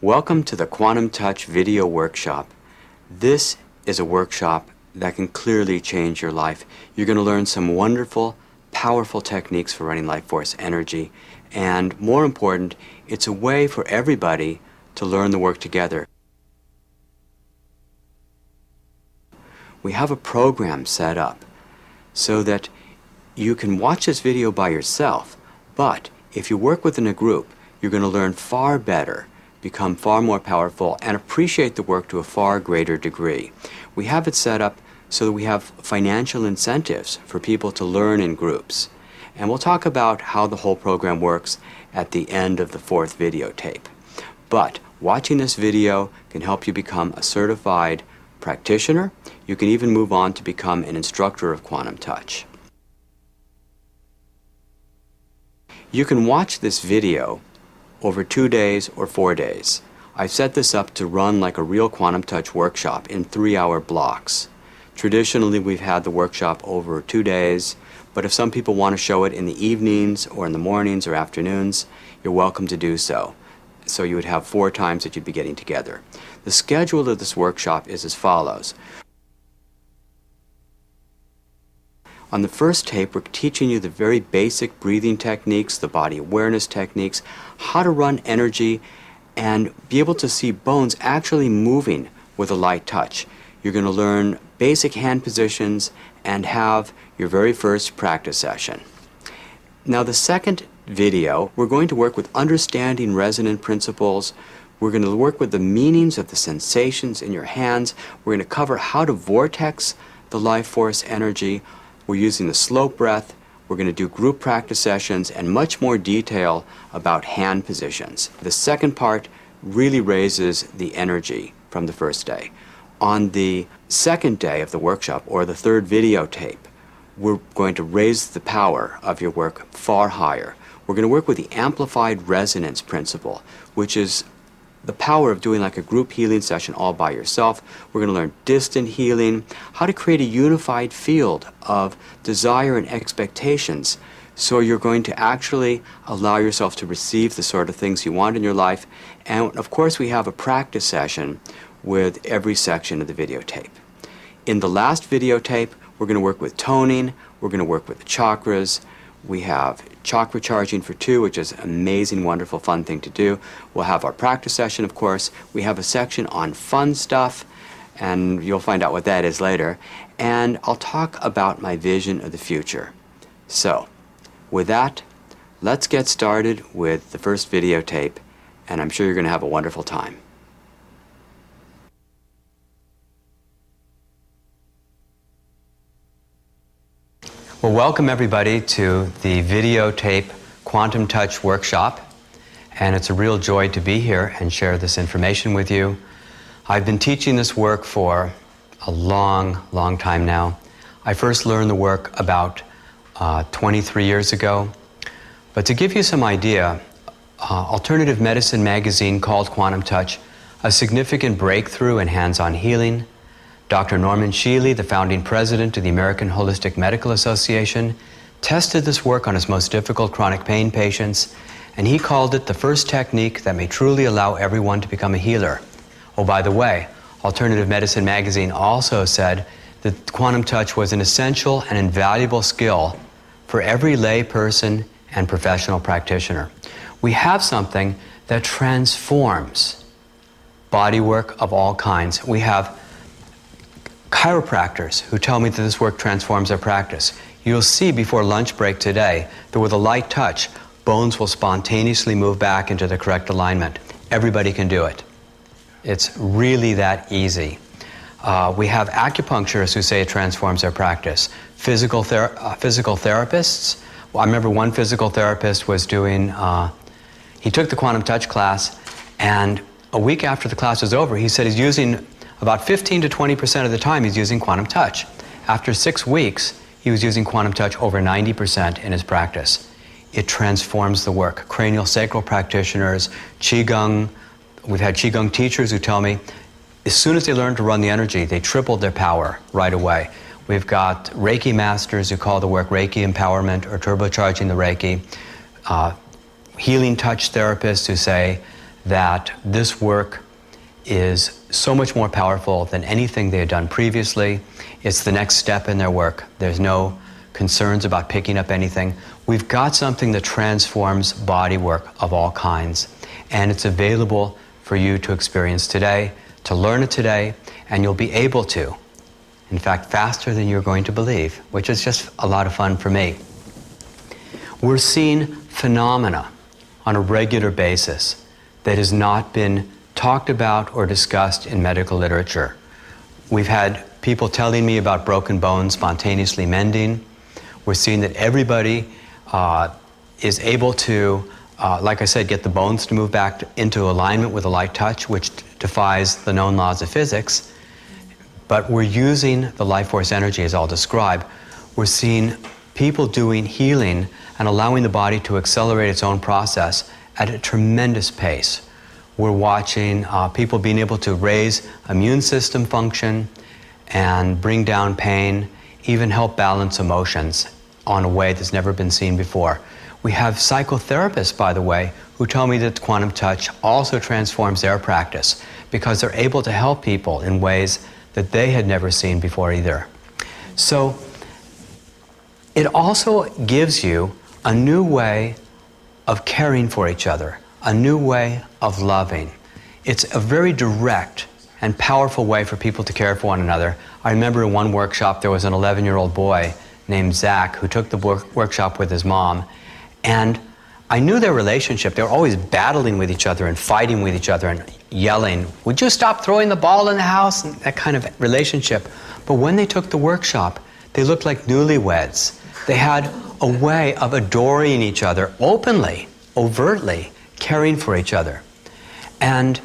Welcome to the Quantum Touch video workshop. This is a workshop that can clearly change your life. You're going to learn some wonderful, powerful techniques for running life force energy, and more important, it's a way for everybody to learn the work together. We have a program set up so that you can watch this video by yourself, but if you work within a group, you're going to learn far better, become far more powerful, and appreciate the work to a far greater degree. We have it set up so that we have financial incentives for people to learn in groups. And we'll talk about how the whole program works at the end of the 4th videotape. But watching this video can help you become a certified practitioner. You can even move on to become an instructor of quantum touch. You can watch this video over 2 days or 4 days. I've set this up to run like a real quantum touch workshop in 3-hour blocks. Traditionally, we've had the workshop over 2 days, but if some people want to show it in the evenings or in the mornings or afternoons, you're welcome to do so. So you would have 4 times that you'd be getting together. The schedule of this workshop is as follows. On the first tape, we're teaching you the very basic breathing techniques, the body awareness techniques, how to run energy, and be able to see bones actually moving with a light touch. You're going to learn basic hand positions and have your very first practice session. Now, the second video, we're going to work with understanding resonant principles. We're going to work with the meanings of the sensations in your hands. We're going to cover how to vortex the life force energy. We're using the slow breath. We're going to do group practice sessions and much more detail about hand positions. The second part really raises the energy from the first day. On the second day of the workshop, or the 3rd videotape, we're going to raise the power of your work far higher. We're going to work with the amplified resonance principle, which is the power of doing like a group healing session all by yourself. We're going to learn distant healing, how to create a unified field of desire and expectations, so you're going to actually allow yourself to receive the sort of things you want in your life. And of course, we have a practice session with every section of the videotape. In the last videotape, we're going to work with toning, we're going to work with the chakras. We have chakra charging for 2, which is an amazing, wonderful, fun thing to do. We'll have our practice session, of course. We have a section on fun stuff, and you'll find out what that is later. And I'll talk about my vision of the future. So, with that, let's get started with the first videotape, and I'm sure you're going to have a wonderful time. Well, welcome everybody to the videotape Quantum Touch workshop, and it's a real joy to be here and share this information with you. I've been teaching this work for a long time now. I first learned the work about 23 years ago, but to give you some idea, Alternative Medicine magazine called Quantum Touch a significant breakthrough in hands-on healing. Dr. Norman Shealy, the founding president of the American Holistic Medical Association, tested this work on his most difficult chronic pain patients, and he called it the first technique that may truly allow everyone to become a healer. Oh, by the way, Alternative Medicine magazine also said that quantum touch was an essential and invaluable skill for every lay person and professional practitioner. We have something that transforms bodywork of all kinds. We have chiropractors who tell me that this work transforms their practice. You'll see before lunch break today that with a light touch, bones will spontaneously move back into the correct alignment. Everybody can do it. It's really that easy. We have acupuncturists who say it transforms their practice. Physical therapists. Well, I remember one physical therapist was doing, he took the quantum touch class, and a week after the class was over, he said he's using about 15 to 20% of the time he's using quantum touch. After 6 weeks, he was using quantum touch over 90% in his practice. It transforms the work. Cranial sacral practitioners, Qigong, we've had Qigong teachers who tell me as soon as they learned to run the energy, they tripled their power right away. We've got Reiki masters who call the work Reiki empowerment or turbocharging the Reiki. Healing touch therapists who say that this work is so much more powerful than anything they had done previously. It's the next step in their work. There's no concerns about picking up anything. We've got something that transforms body work of all kinds, and it's available for you to experience today, to learn it today, and you'll be able to, in fact, faster than you're going to believe, which is just a lot of fun for me. We're seeing phenomena on a regular basis that has not been talked about or discussed in medical literature. We've had people telling me about broken bones spontaneously mending. We're seeing that everybody is able to, like I said, get the bones to move back into alignment with a light touch, which defies the known laws of physics. But we're using the life force energy, as I'll describe. We're seeing people doing healing and allowing the body to accelerate its own process at a tremendous pace. We're watching people being able to raise immune system function and bring down pain, even help balance emotions on a way that's never been seen before. We have psychotherapists, by the way, who tell me that quantum touch also transforms their practice because they're able to help people in ways that they had never seen before either. So it also gives you a new way of caring for each other, a new way of loving. It's a very direct and powerful way for people to care for one another. I remember in one workshop there was an 11-year-old boy named Zach who took the workshop with his mom, and I knew their relationship. They were always battling with each other and fighting with each other and yelling, "Would you stop throwing the ball in the house?" and that kind of relationship. But when they took the workshop, they looked like newlyweds. They had a way of adoring each other openly, overtly, caring for each other. And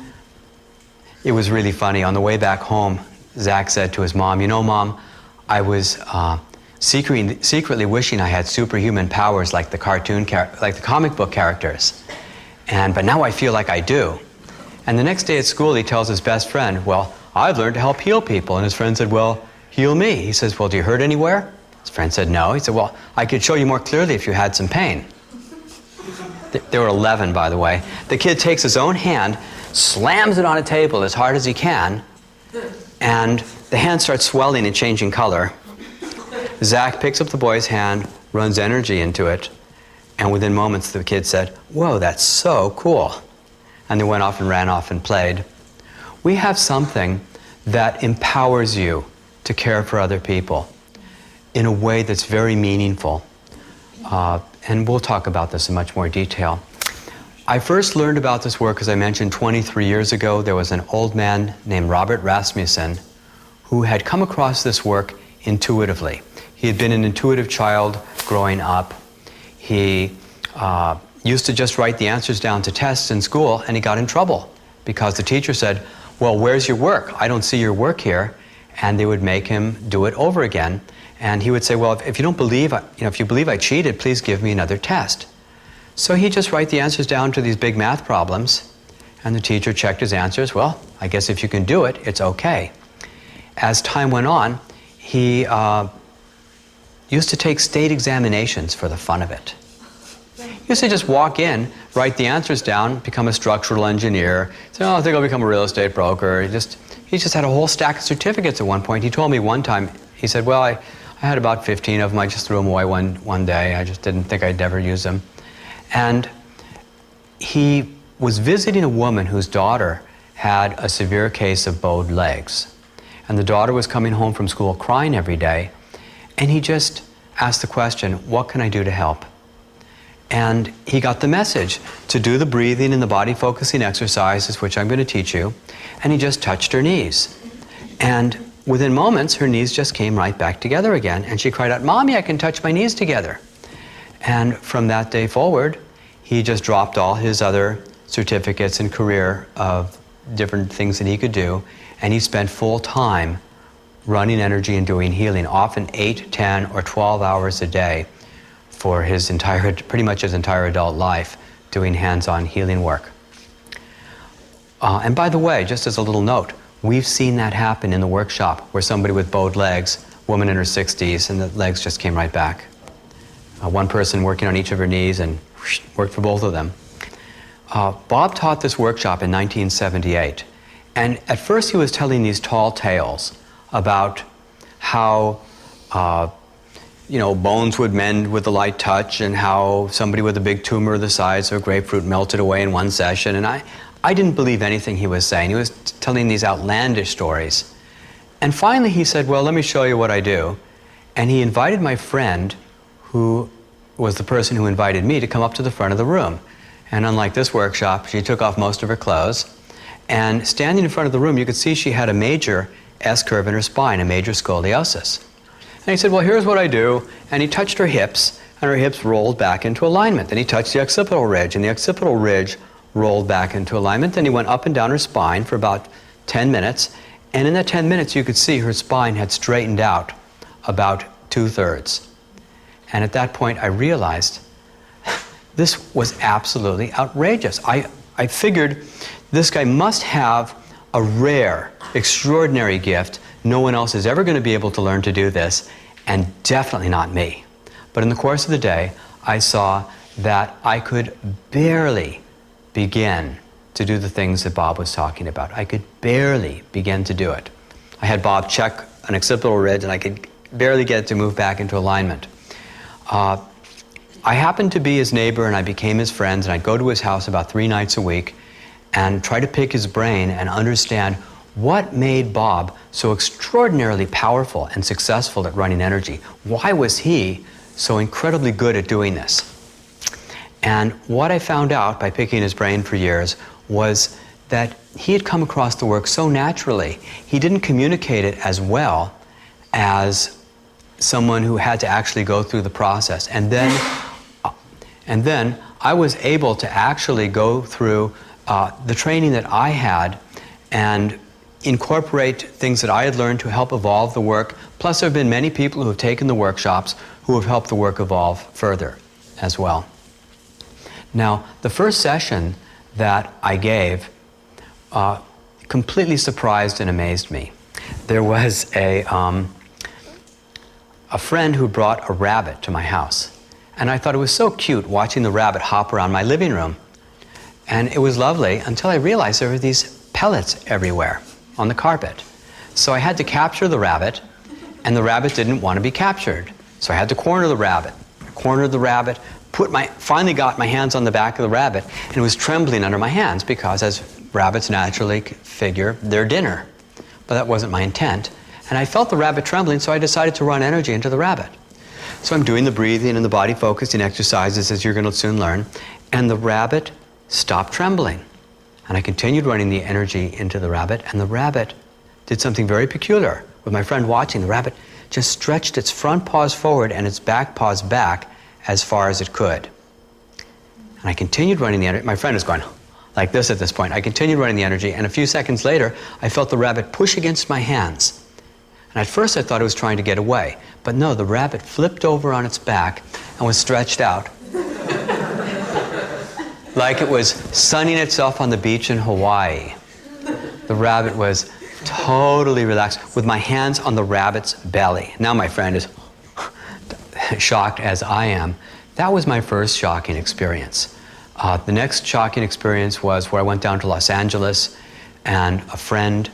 it was really funny. On the way back home, Zach said to his mom, "You know, Mom, I was secretly wishing I had superhuman powers like the comic book characters. But now I feel like I do." And the next day at school, he tells his best friend, "Well, I've learned to help heal people." And his friend said, "Well, heal me." He says, "Well, do you hurt anywhere?" His friend said, "No." He said, "Well, I could show you more clearly if you had some pain." They were 11, by the way. The kid takes his own hand, slams it on a table as hard as he can, and the hand starts swelling and changing color. Zach picks up the boy's hand, runs energy into it, and within moments the kid said, "Whoa, that's so cool." And they went off and ran off and played. We have something that empowers you to care for other people in a way that's very meaningful. And we'll talk about this in much more detail. I first learned about this work, as I mentioned, 23 years ago. There was an old man named Robert Rasmussen who had come across this work intuitively. He had been an intuitive child growing up. He used to just write the answers down to tests in school, and he got in trouble because the teacher said, "Well, where's your work? I don't see your work here." And they would make him do it over again. And he would say, "Well, if you don't believe, if you believe I cheated, please give me another test." So he'd just write the answers down to these big math problems, and the teacher checked his answers. "Well, I guess if you can do it, it's okay." As time went on, he used to take state examinations for the fun of it. He used to just walk in, write the answers down, become a structural engineer, say, "Oh, I think I'll become a real estate broker." He just had a whole stack of certificates at one point. He told me one time, he said, "Well, I had about 15 of them. I just threw them away one day. I just didn't think I'd ever use them." And he was visiting a woman whose daughter had a severe case of bowed legs. And the daughter was coming home from school crying every day. And he just asked the question, "What can I do to help?" And he got the message to do the breathing and the body focusing exercises, which I'm going to teach you. And he just touched her knees. And within moments, her knees just came right back together again. And she cried out, "Mommy, I can touch my knees together." And from that day forward, he just dropped all his other certificates and career of different things that he could do. And he spent full time running energy and doing healing, often 8, 10, or 12 hours a day for pretty much his entire adult life, doing hands-on healing work. And by the way, just as a little note, we've seen that happen in the workshop where somebody with bowed legs, woman in her 60s, and the legs just came right back. One person working on each of her knees and worked for both of them. Bob taught this workshop in 1978. And at first he was telling these tall tales about how bones would mend with a light touch, and how somebody with a big tumor the size of a grapefruit melted away in one session. And I didn't believe anything he was saying. He was telling these outlandish stories. And finally he said, well, let me show you what I do. And he invited my friend, who was the person who invited me, to come up to the front of the room. And unlike this workshop, she took off most of her clothes. And standing in front of the room, you could see she had a major S-curve in her spine, a major scoliosis. And he said, well, here's what I do. And he touched her hips, and her hips rolled back into alignment. Then he touched the occipital ridge, and the occipital ridge rolled back into alignment. Then he went up and down her spine for about 10 minutes. And in that 10 minutes, you could see her spine had straightened out about 2/3. And at that point, I realized this was absolutely outrageous. I figured this guy must have a rare, extraordinary gift. No one else is ever going to be able to learn to do this, and definitely not me. But in the course of the day, I saw that I could barely begin to do the things that Bob was talking about. I could barely begin to do it. I had Bob check an occipital ridge, and I could barely get it to move back into alignment. I happened to be his neighbor, and I became his friend, and I'd go to his house about 3 nights a week and try to pick his brain and understand what made Bob so extraordinarily powerful and successful at running energy. Why was he so incredibly good at doing this? And what I found out by picking his brain for years was that he had come across the work so naturally. He didn't communicate it as well as someone who had to actually go through the process. And then I was able to actually go through the training that I had and incorporate things that I had learned to help evolve the work. Plus, there have been many people who have taken the workshops who have helped the work evolve further as well. Now, the first session that I gave completely surprised and amazed me. There was a friend who brought a rabbit to my house. And I thought it was so cute watching the rabbit hop around my living room. And it was lovely until I realized there were these pellets everywhere on the carpet. So I had to capture the rabbit, and the rabbit didn't want to be captured. So I had to corner the rabbit, finally got my hands on the back of the rabbit, and it was trembling under my hands because, as rabbits naturally figure, they're dinner. But that wasn't my intent. And I felt the rabbit trembling, so I decided to run energy into the rabbit. So I'm doing the breathing and the body focusing exercises, as you're going to soon learn, and the rabbit stopped trembling. And I continued running the energy into the rabbit, and the rabbit did something very peculiar. With my friend watching, the rabbit just stretched its front paws forward and its back paws back as far as it could. And I continued running the energy. My friend was going like this at this point. I continued running the energy, and a few seconds later, I felt the rabbit push against my hands. And at first I thought it was trying to get away. But no, the rabbit flipped over on its back and was stretched out. Like it was sunning itself on the beach in Hawaii. The rabbit was totally relaxed with my hands on the rabbit's belly. Now my friend is shocked as I am. That was my first shocking experience. The next shocking experience was where I went down to Los Angeles, and a friend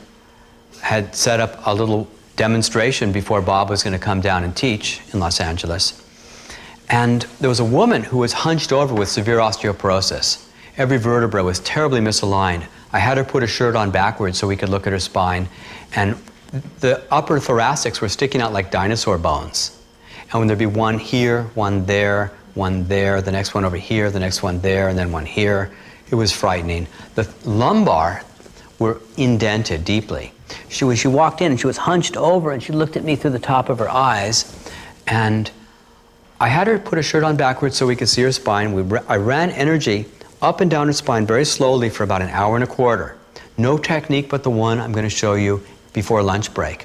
had set up a little demonstration before Bob was going to come down and teach in Los Angeles. And there was a woman who was hunched over with severe osteoporosis. Every vertebra was terribly misaligned. I had her put a shirt on backwards so we could look at her spine. And the upper thoracics were sticking out like dinosaur bones. And when there'd be one here, one there, the next one over here, the next one there, and then one here, it was frightening. The lumbar were indented deeply. She walked in and she was hunched over and she looked at me through the top of her eyes, and I had her put a shirt on backwards so we could see her spine. I ran energy up and down her spine very slowly for about 1.25 hours. No technique but the one I'm going to show you before lunch break.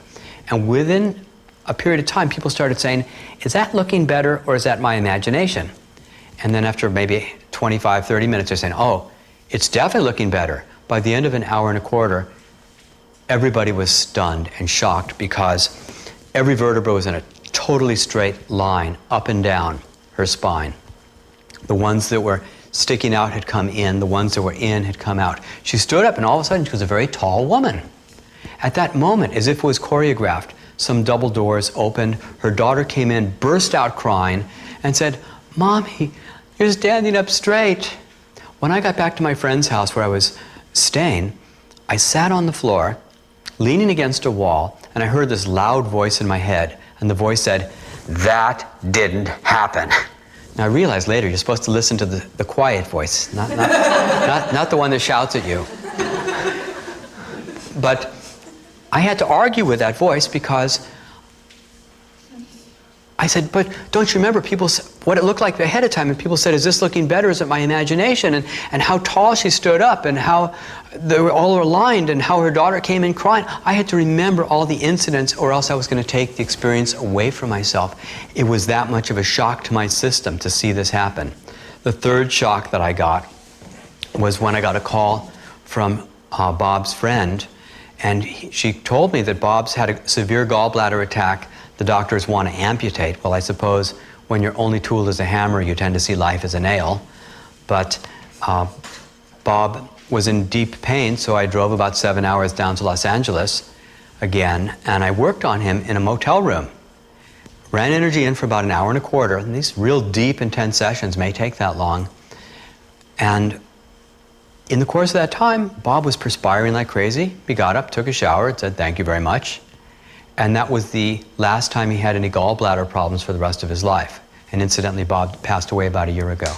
And within a period of time, people started saying, is that looking better or is that my imagination? And then after maybe 25, 30 minutes, they're saying, oh, it's definitely looking better. By the end of 1.25 hours, everybody was stunned and shocked because every vertebra was in a totally straight line up and down her spine. The ones that were sticking out had come in, the ones that were in had come out. She stood up and all of a sudden she was a very tall woman. At that moment, as if it was choreographed, some double doors opened, her daughter came in, burst out crying, and said, "Mommy, you're standing up straight." When I got back to my friend's house where I was staying, I sat on the floor, leaning against a wall, and I heard this loud voice in my head, and the voice said, "That didn't happen." Now I realized later you're supposed to listen to the quiet voice, not the one that shouts at you. But I had to argue with that voice because I said, "But don't you remember people what it looked like ahead of time?" And people said, "Is this looking better? Is it my imagination?" And how tall she stood up and how they were all aligned and how her daughter came in crying. I had to remember all the incidents or else I was going to take the experience away from myself. It was that much of a shock to my system to see this happen. The third shock that I got was when I got a call from Bob's friend, and she told me that Bob's had a severe gallbladder attack. The doctors want to amputate. Well, I suppose when your only tool is a hammer, you tend to see life as a nail. But Bob was in deep pain, so I drove about 7 hours down to Los Angeles again, and I worked on him in a motel room. Ran energy in for about an hour and a quarter, and these real deep, intense sessions may take that long. And in the course of that time, Bob was perspiring like crazy. He got up, took a shower, and said, "Thank you very much." And that was the last time he had any gallbladder problems for the rest of his life. And incidentally, Bob passed away about a year ago.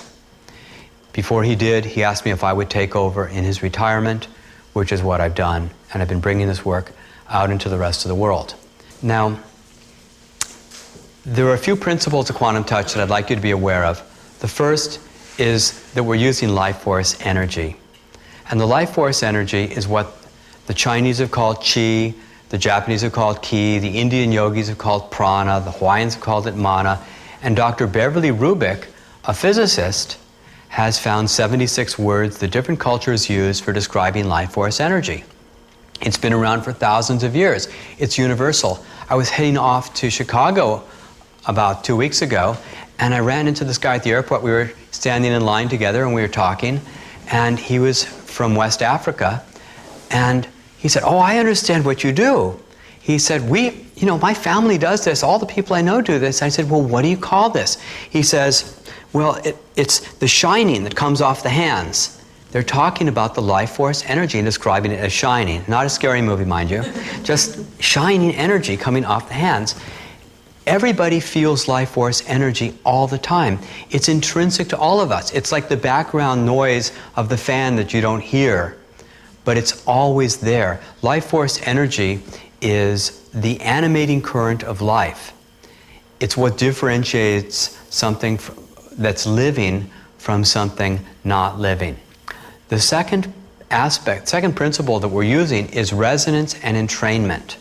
Before he did, he asked me if I would take over in his retirement, which is what I've done. And I've been bringing this work out into the rest of the world. Now, there are a few principles of quantum touch that I'd like you to be aware of. The first is that we're using life force energy. And the life force energy is what the Chinese have called qi, the Japanese have called ki, the Indian yogis have called prana, the Hawaiians have called it mana, and Dr. Beverly Rubik, a physicist, has found 76 words that different cultures use for describing life force energy. It's been around for thousands of years. It's universal. I was heading off to Chicago about 2 weeks ago, and I ran into this guy at the airport. We were standing in line together and we were talking, and he was from West Africa, and he said, "Oh, I understand what you do." He said, my family does this. All the people I know do this." I said, "Well, what do you call this?" He says, "Well, it's the shining that comes off the hands." They're talking about the life force energy and describing it as shining. Not a scary movie, mind you. Just shining energy coming off the hands. Everybody feels life force energy all the time. It's intrinsic to all of us. It's like the background noise of the fan that you don't hear, but it's always there. Life force energy is the animating current of life. It's what differentiates something that's living from something not living. The second principle that we're using is resonance and entrainment.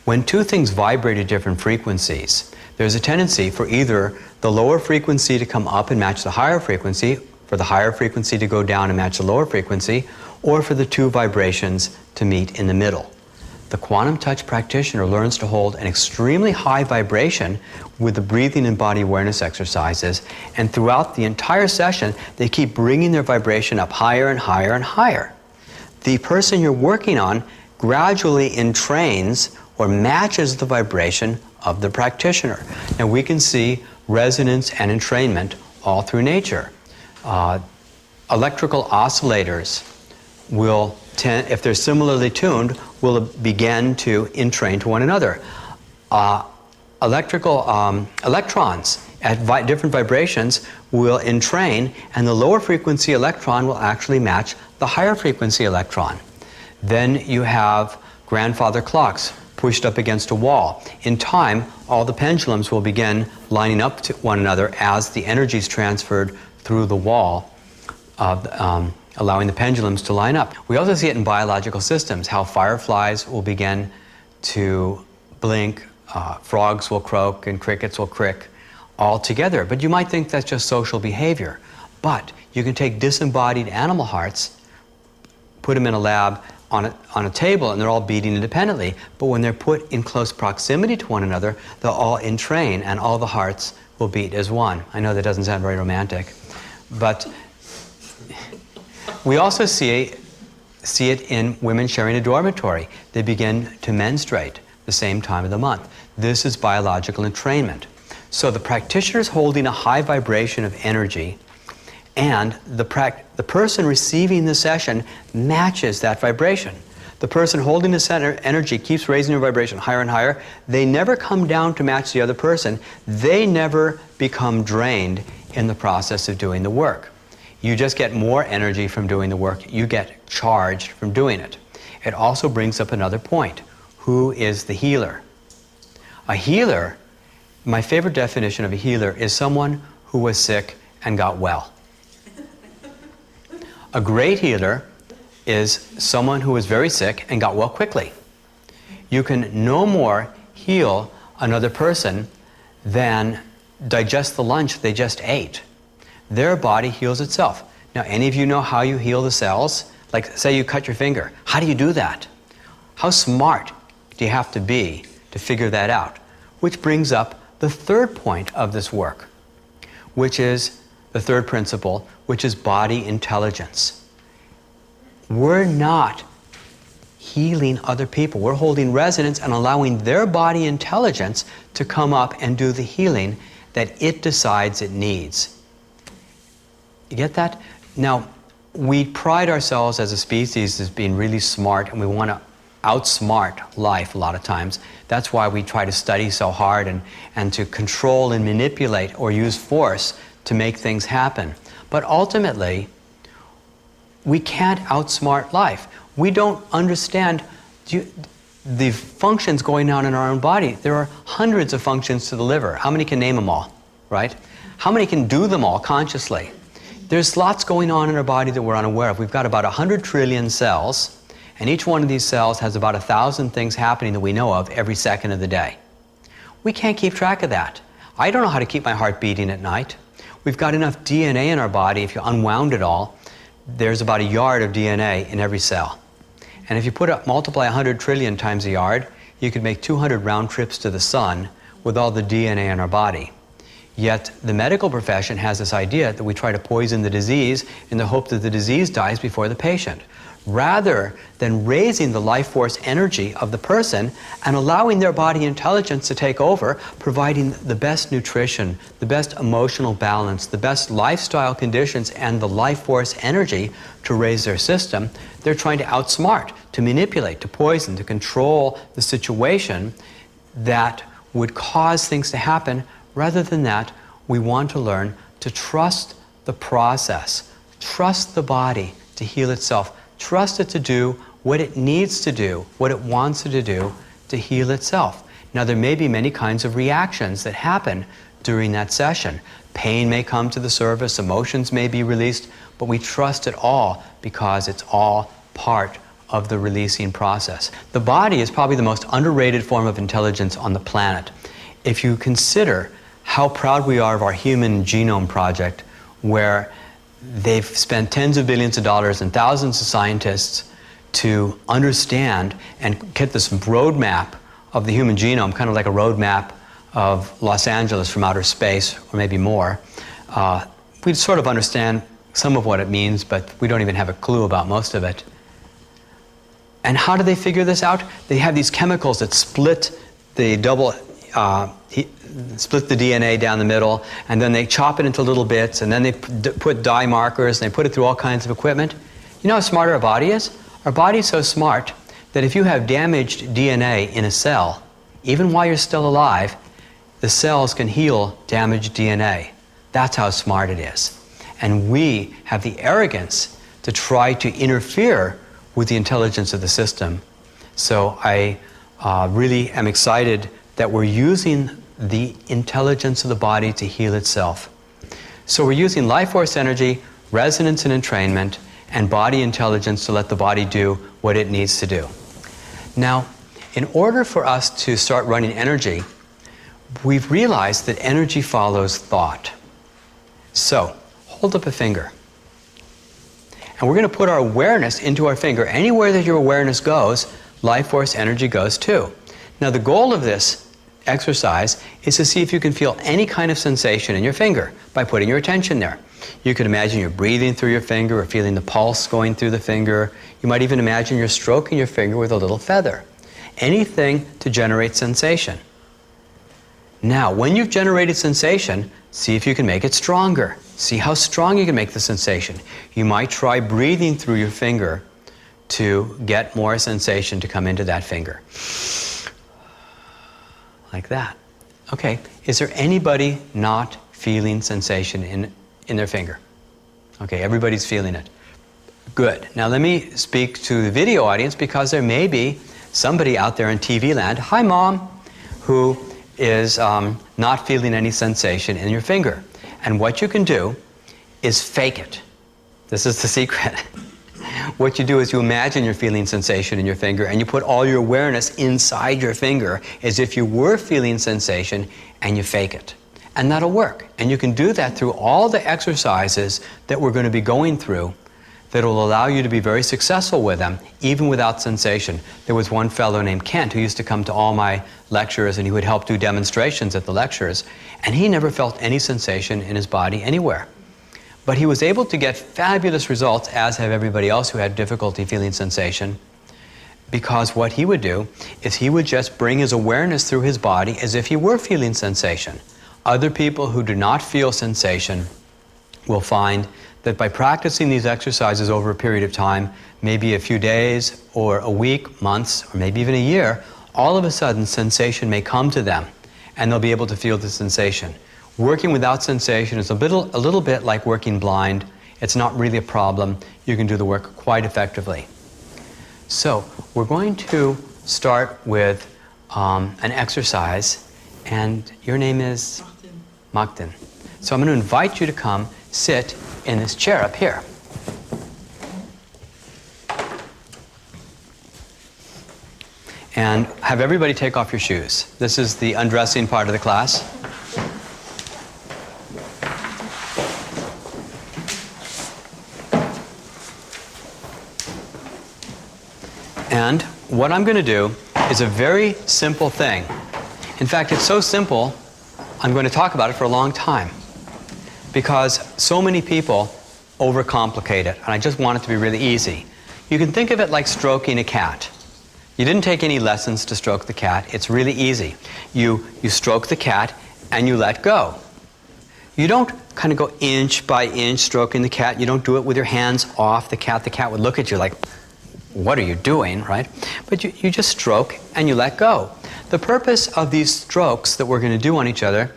When two things vibrate at different frequencies, there's a tendency for either the lower frequency to come up and match the higher frequency, for the higher frequency to go down and match the lower frequency, or for the two vibrations to meet in the middle. The quantum touch practitioner learns to hold an extremely high vibration with the breathing and body awareness exercises, and throughout the entire session, they keep bringing their vibration up higher and higher and higher. The person you're working on gradually entrains or matches the vibration of the practitioner. And we can see resonance and entrainment all through nature. Electrical oscillators will if they're similarly tuned, will begin to entrain to one another. Electrons at different vibrations will entrain, and the lower frequency electron will actually match the higher frequency electron. Then you have grandfather clocks pushed up against a wall. In time, all the pendulums will begin lining up to one another as the energy is transferred through the wall, allowing the pendulums to line up. We also see it in biological systems, how fireflies will begin to blink, frogs will croak, and crickets will crick all together. But you might think that's just social behavior. But you can take disembodied animal hearts, put them in a lab on a table, and they're all beating independently. But when they're put in close proximity to one another, they'll all entrain, and all the hearts will beat as one. I know that doesn't sound very romantic, but We also see it in women sharing a dormitory. They begin to menstruate the same time of the month. This is biological entrainment. So the practitioner is holding a high vibration of energy, and the person receiving the session matches that vibration. The person holding the center energy keeps raising their vibration higher and higher. They never come down to match the other person. They never become drained in the process of doing the work. You just get more energy from doing the work. You get charged from doing it. It also brings up another point. Who is the healer? A healer, my favorite definition of a healer is someone who was sick and got well. A great healer is someone who was very sick and got well quickly. You can no more heal another person than digest the lunch they just ate. Their body heals itself. Now, any of you know how you heal the cells? Like, say you cut your finger. How do you do that? How smart do you have to be to figure that out? Which brings up the third point of this work, which is the third principle, which is body intelligence. We're not healing other people. We're holding resonance and allowing their body intelligence to come up and do the healing that it decides it needs. You get that? Now, we pride ourselves as a species as being really smart, and we want to outsmart life a lot of times. That's why we try to study so hard and to control and manipulate or use force to make things happen. But ultimately, we can't outsmart life. We don't understand the functions going on in our own body. There are hundreds of functions to the liver. How many can name them all, right? How many can do them all consciously? There's lots going on in our body that we're unaware of. We've got about 100 trillion cells, and each one of these cells has about 1,000 things happening that we know of every second of the day. We can't keep track of that. I don't know how to keep my heart beating at night. We've got enough DNA in our body, if you unwound it all, there's about a yard of DNA in every cell. And if you multiply 100 trillion times a yard, you could make 200 round trips to the sun with all the DNA in our body. Yet the medical profession has this idea that we try to poison the disease in the hope that the disease dies before the patient, rather than raising the life force energy of the person and allowing their body intelligence to take over, providing the best nutrition, the best emotional balance, the best lifestyle conditions, and the life force energy to raise their system. They're trying to outsmart, to manipulate, to poison, to control the situation that would cause things to happen. Rather than that, we want to learn to trust the process, trust the body to heal itself, trust it to do what it needs to do, what it wants it to do to heal itself. Now, there may be many kinds of reactions that happen during that session. Pain may come to the surface, emotions may be released, but we trust it all because it's all part of the releasing process. The body is probably the most underrated form of intelligence on the planet. If you consider how proud we are of our Human Genome Project, where they've spent tens of billions of dollars and thousands of scientists to understand and get this roadmap of the human genome, kind of like a roadmap of Los Angeles from outer space, or maybe more. We sort of understand some of what it means, but we don't even have a clue about most of it. And how do they figure this out? They have these chemicals that split the split the DNA down the middle, and then they chop it into little bits, and then they put dye markers, and they put it through all kinds of equipment. You know how smart our body is? Our body is so smart that if you have damaged DNA in a cell, even while you're still alive, the cells can heal damaged DNA. That's how smart it is. And we have the arrogance to try to interfere with the intelligence of the system. So I really am excited that we're using the intelligence of the body to heal itself. So we're using life force energy, resonance and entrainment, and body intelligence to let the body do what it needs to do. Now, in order for us to start running energy, we've realized that energy follows thought. So, hold up a finger. And we're going to put our awareness into our finger. Anywhere that your awareness goes, life force energy goes too. Now, the goal of this exercise is to see if you can feel any kind of sensation in your finger by putting your attention there. You could imagine you're breathing through your finger or feeling the pulse going through the finger. You might even imagine you're stroking your finger with a little feather. Anything to generate sensation. Now, when you've generated sensation, see if you can make it stronger. See how strong you can make the sensation. You might try breathing through your finger to get more sensation to come into that finger. Like that. Okay, is there anybody not feeling sensation in their finger? Okay, everybody's feeling it. Good. Now let me speak to the video audience because there may be somebody out there in TV land, hi Mom, who is not feeling any sensation in your finger. And what you can do is fake it. This is the secret. What you do is you imagine you're feeling sensation in your finger and you put all your awareness inside your finger as if you were feeling sensation and you fake it. And that'll work. And you can do that through all the exercises that we're going to be going through that will allow you to be very successful with them, even without sensation. There was one fellow named Kent who used to come to all my lectures and he would help do demonstrations at the lectures, and he never felt any sensation in his body anywhere. But he was able to get fabulous results, as have everybody else who had difficulty feeling sensation, because what he would do is he would just bring his awareness through his body as if he were feeling sensation. Other people who do not feel sensation will find that by practicing these exercises over a period of time, maybe a few days or a week, months, or maybe even a year, all of a sudden sensation may come to them and they'll be able to feel the sensation. Working without sensation is a little bit like working blind. It's not really a problem. You can do the work quite effectively. So we're going to start with an exercise, and your name is? Martin. So I'm going to invite you to come sit in this chair up here. And have everybody take off your shoes. This is the undressing part of the class. And what I'm going to do is a very simple thing. In fact, it's so simple, I'm going to talk about it for a long time, because so many people overcomplicate it, and I just want it to be really easy. You can think of it like stroking a cat. You didn't take any lessons to stroke the cat. It's really easy. You stroke the cat and you let go. You don't kind of go inch by inch stroking the cat. You don't do it with your hands off the cat. The cat would look at you like, what are you doing, right? But you just stroke and you let go. The purpose of these strokes that we're going to do on each other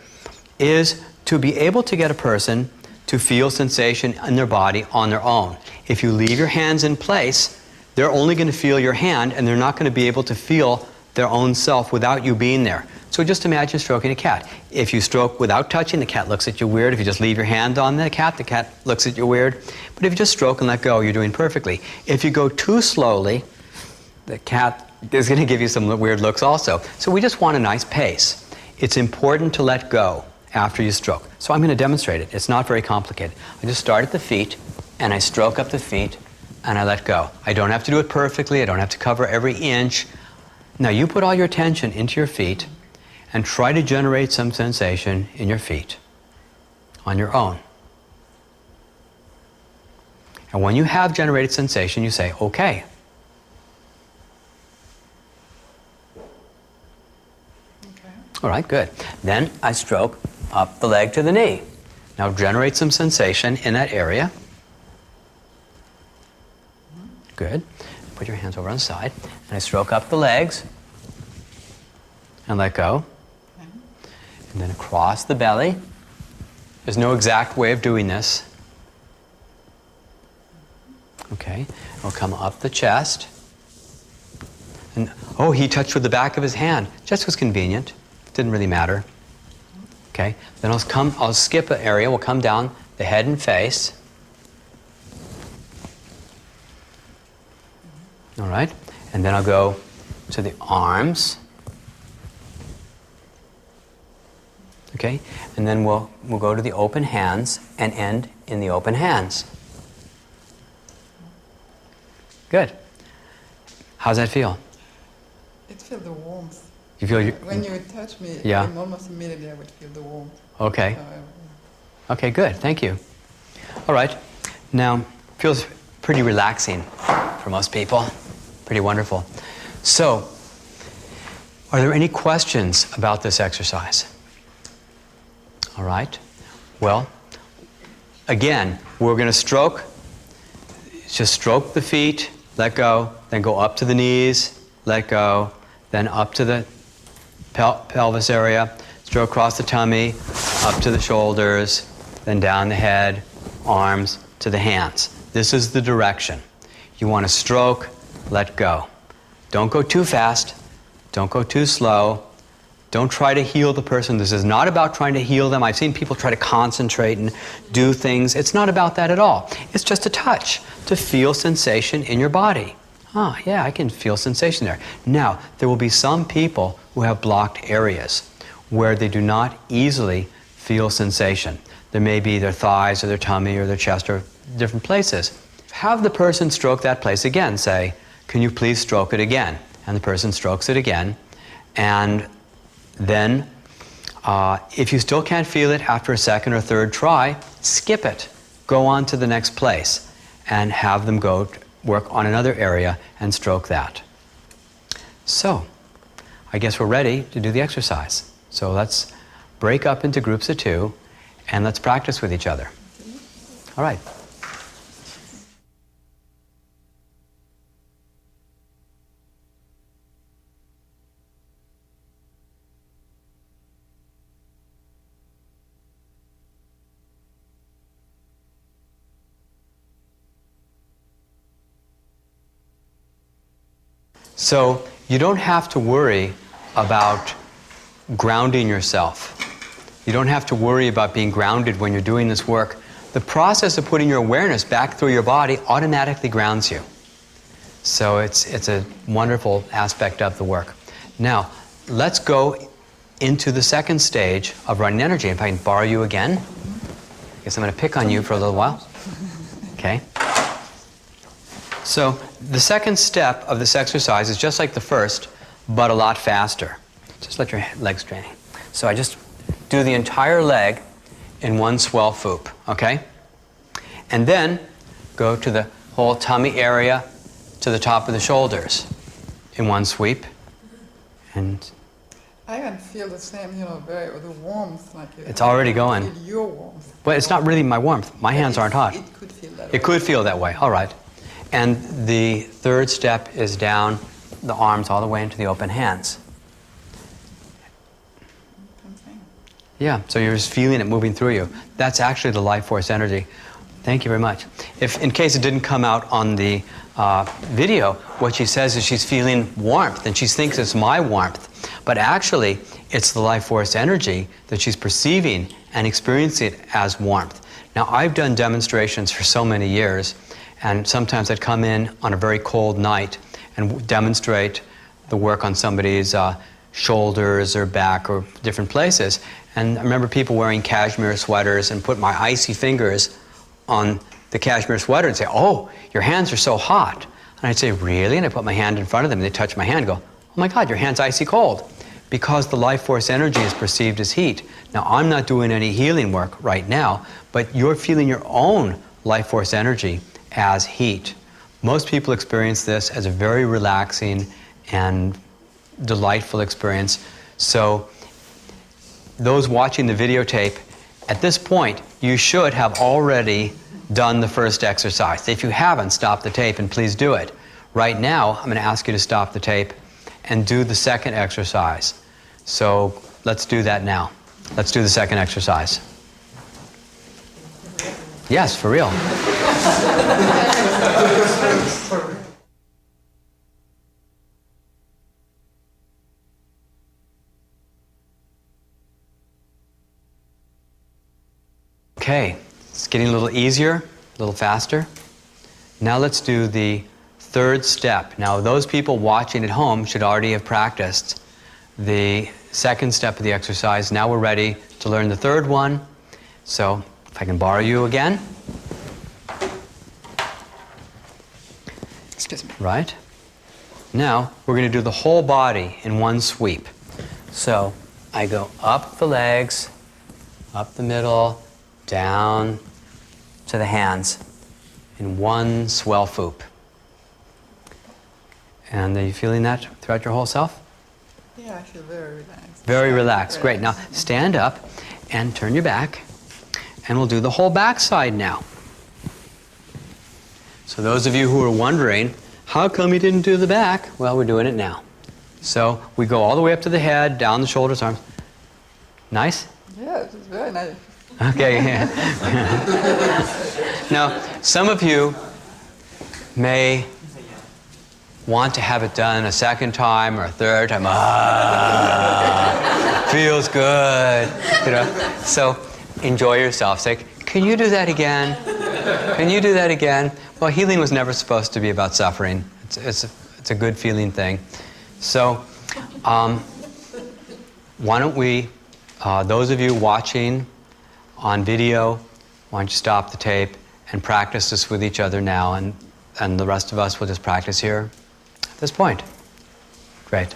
is to be able to get a person to feel sensation in their body on their own. If you leave your hands in place, they're only going to feel your hand and they're not going to be able to feel their own self without you being there. So just imagine stroking a cat. If you stroke without touching, the cat looks at you weird. If you just leave your hand on the cat looks at you weird. But if you just stroke and let go, you're doing perfectly. If you go too slowly, the cat is going to give you some weird looks also. So we just want a nice pace. It's important to let go after you stroke. So I'm going to demonstrate it. It's not very complicated. I just start at the feet and I stroke up the feet and I let go. I don't have to do it perfectly. I don't have to cover every inch. Now you put all your attention into your feet and try to generate some sensation in your feet on your own. And when you have generated sensation, you say, okay. All right, good. Then I stroke up the leg to the knee. Now generate some sensation in that area. Good. Put your hands over on the side. And I stroke up the legs and let go. And then across the belly. There's no exact way of doing this. Okay. I'll come up the chest. And oh, he touched with the back of his hand. Just was convenient. Didn't really matter. Okay. Then I'll skip an area. We'll come down the head and face. All right. And then I'll go to the arms. Okay. And then we'll go to the open hands and end in the open hands. Good. How's that feel? It feels the warmth. You feel when you touch me, yeah. almost immediately I would feel the warmth. Okay. Okay, good. Thank you. All right. Now, feels pretty relaxing for most people. Pretty wonderful. So, are there any questions about this exercise? All right. Well, again, we're going to stroke. Just stroke the feet, let go, then go up to the knees, let go, then up to the pelvis area, stroke across the tummy, up to the shoulders, then down the head, arms to the hands. This is the direction. You want to stroke, let go. Don't go too fast. Don't go too slow. Don't try to heal the person. This is not about trying to heal them. I've seen people try to concentrate and do things. It's not about that at all. It's just a touch to feel sensation in your body. Ah, yeah, I can feel sensation there. Now, there will be some people who have blocked areas where they do not easily feel sensation. There may be their thighs or their tummy or their chest or different places. Have the person stroke that place again. Say, can you please stroke it again? And the person strokes it again. And then, if you still can't feel it after a second or third try, skip it. Go on to the next place and have them go work on another area and stroke that. So, I guess we're ready to do the exercise. So let's break up into groups of 2 and let's practice with each other. All right. So you don't have to worry about grounding yourself. You don't have to worry about being grounded when you're doing this work. The process of putting your awareness back through your body automatically grounds you. So it's a wonderful aspect of the work. Now, let's go into the second stage of running energy. If I can borrow you again. I guess I'm going to pick on you for a little while. Okay. So the second step of this exercise is just like the first, but a lot faster. Just let your legs strain. So I just do the entire leg in one swell foop, okay? And then go to the whole tummy area to the top of the shoulders in one sweep. And I can feel the same, the warmth. It's already going. Feel your warmth. But it's not really my warmth. My hands aren't hot. It could feel that It could feel that way, all right. And the third step is down the arms all the way into the open hands. Yeah, so you're just feeling it moving through you. That's actually the life force energy. Thank you very much. If, in case it didn't come out on the video, what she says is she's feeling warmth, and she thinks it's my warmth. But actually, it's the life force energy that she's perceiving and experiencing it as warmth. Now, I've done demonstrations for so many years, and sometimes I'd come in on a very cold night and demonstrate the work on somebody's shoulders or back or different places. And I remember people wearing cashmere sweaters and put my icy fingers on the cashmere sweater and say, "Oh, your hands are so hot." And I'd say, "Really?" And I put my hand in front of them and they touch my hand and go, "Oh my God, your hand's icy cold." Because the life force energy is perceived as heat. Now, I'm not doing any healing work right now, but you're feeling your own life force energy as heat. Most people experience this as a very relaxing and delightful experience. So those watching the videotape, at this point, you should have already done the first exercise. If you haven't, stop the tape and please do it. Right now, I'm going to ask you to stop the tape and do the second exercise. So let's do that now. Let's do the second exercise. Yes, for real. Okay, it's getting a little easier, a little faster. Now let's do the third step. Now those people watching at home should already have practiced the second step of the exercise. Now we're ready to learn the third one. So if I can borrow you again. Excuse me. Right. Now we're going to do the whole body in one sweep. So I go up the legs, up the middle, down, to the hands in one swell foop. And are you feeling that throughout your whole self? Yeah, I feel very relaxed. Very relaxed. Great. Now stand up and turn your back. And we'll do the whole back side now. So those of you who are wondering, how come you didn't do the back? Well, we're doing it now. So we go all the way up to the head, down the shoulders, arms. Nice? Yeah, it's very nice. Okay. Now, some of you may want to have it done a second time or a third time. Feels good. You know. So enjoy yourself. Say, can you do that again? Can you do that again? Well, healing was never supposed to be about suffering. It's a good feeling thing. So why don't we, those of you watching on video, why don't you stop the tape and practice this with each other now, and the rest of us will just practice here at this point. Great.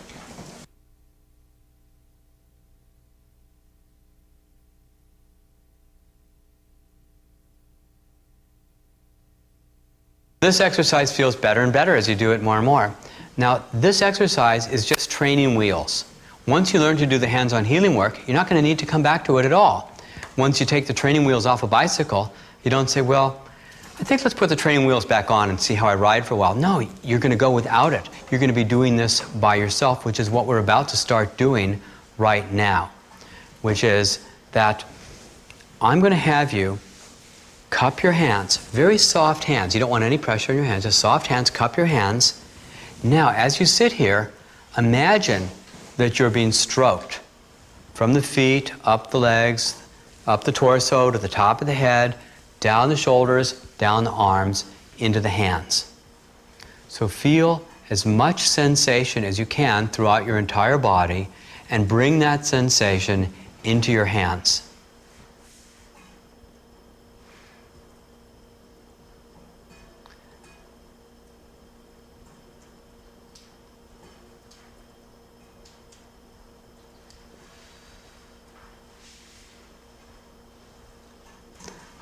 This exercise feels better and better as you do it more and more. Now, this exercise is just training wheels. Once you learn to do the hands-on healing work, you're not going to need to come back to it at all. Once you take the training wheels off a bicycle, you don't say, well, I think let's put the training wheels back on and see how I ride for a while. No, you're going to go without it. You're going to be doing this by yourself, which is what we're about to start doing right now, which is that I'm going to have you cup your hands, very soft hands. You don't want any pressure on your hands, just soft hands, cup your hands. Now, as you sit here, imagine that you're being stroked from the feet, up the legs, up the torso, to the top of the head, down the shoulders, down the arms, into the hands. So feel as much sensation as you can throughout your entire body and bring that sensation into your hands.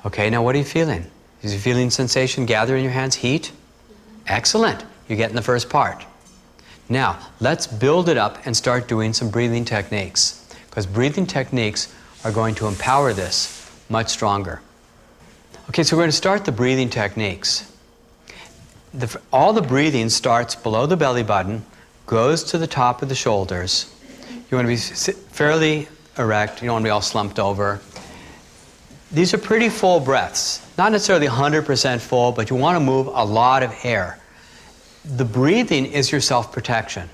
Okay, now what are you feeling? Is you feeling sensation gather in your hands? Heat? Excellent. You're getting the first part. Now, let's build it up and start doing some breathing techniques, because breathing techniques are going to empower this much stronger. Okay, so we're going to start the breathing techniques. All the breathing starts below the belly button, goes to the top of the shoulders. You want to be fairly erect. You don't want to be all slumped over. These are pretty full breaths. Not necessarily 100% full, but you want to move a lot of air. The breathing is your self-protection.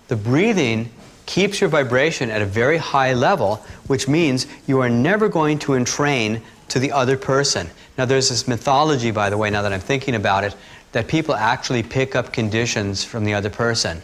The breathing keeps your vibration at a very high level, which means you are never going to entrain to the other person. Now, there's this mythology, by the way, now that I'm thinking about it, that people actually pick up conditions from the other person.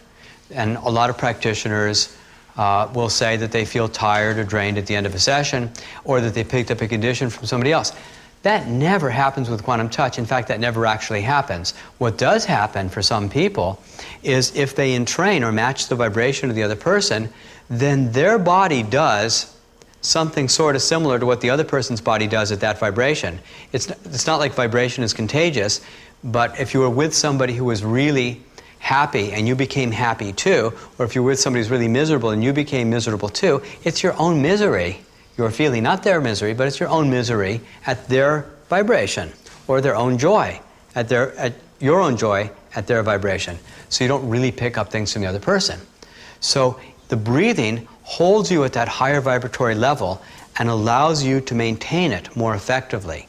And a lot of practitioners will say that they feel tired or drained at the end of a session, or that they picked up a condition from somebody else. That never happens with quantum touch. In fact, that never actually happens. What does happen for some people is if they entrain or match the vibration of the other person, then their body does something sort of similar to what the other person's body does at that vibration. It's not like vibration is contagious, but if you were with somebody who was really happy and you became happy too, or if you're with somebody who's really miserable and you became miserable too, it's your own misery you're feeling, not their misery, but it's your own misery at their vibration, or their own joy at your own joy at their vibration. So you don't really pick up things from the other person. So the breathing holds you at that higher vibratory level and allows you to maintain it more effectively.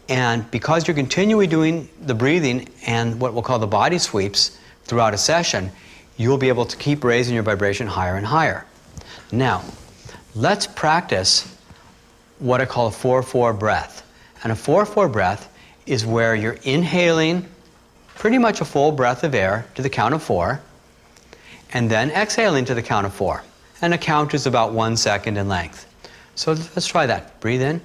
And because you're continually doing the breathing and what we'll call the body sweeps throughout a session, you'll be able to keep raising your vibration higher and higher. Now, let's practice what I call a 4-4 breath. And a 4-4 breath is where you're inhaling pretty much a full breath of air to the count of 4, and then exhaling to the count of 4. And a count is about 1 second in length. So let's try that. Breathe in,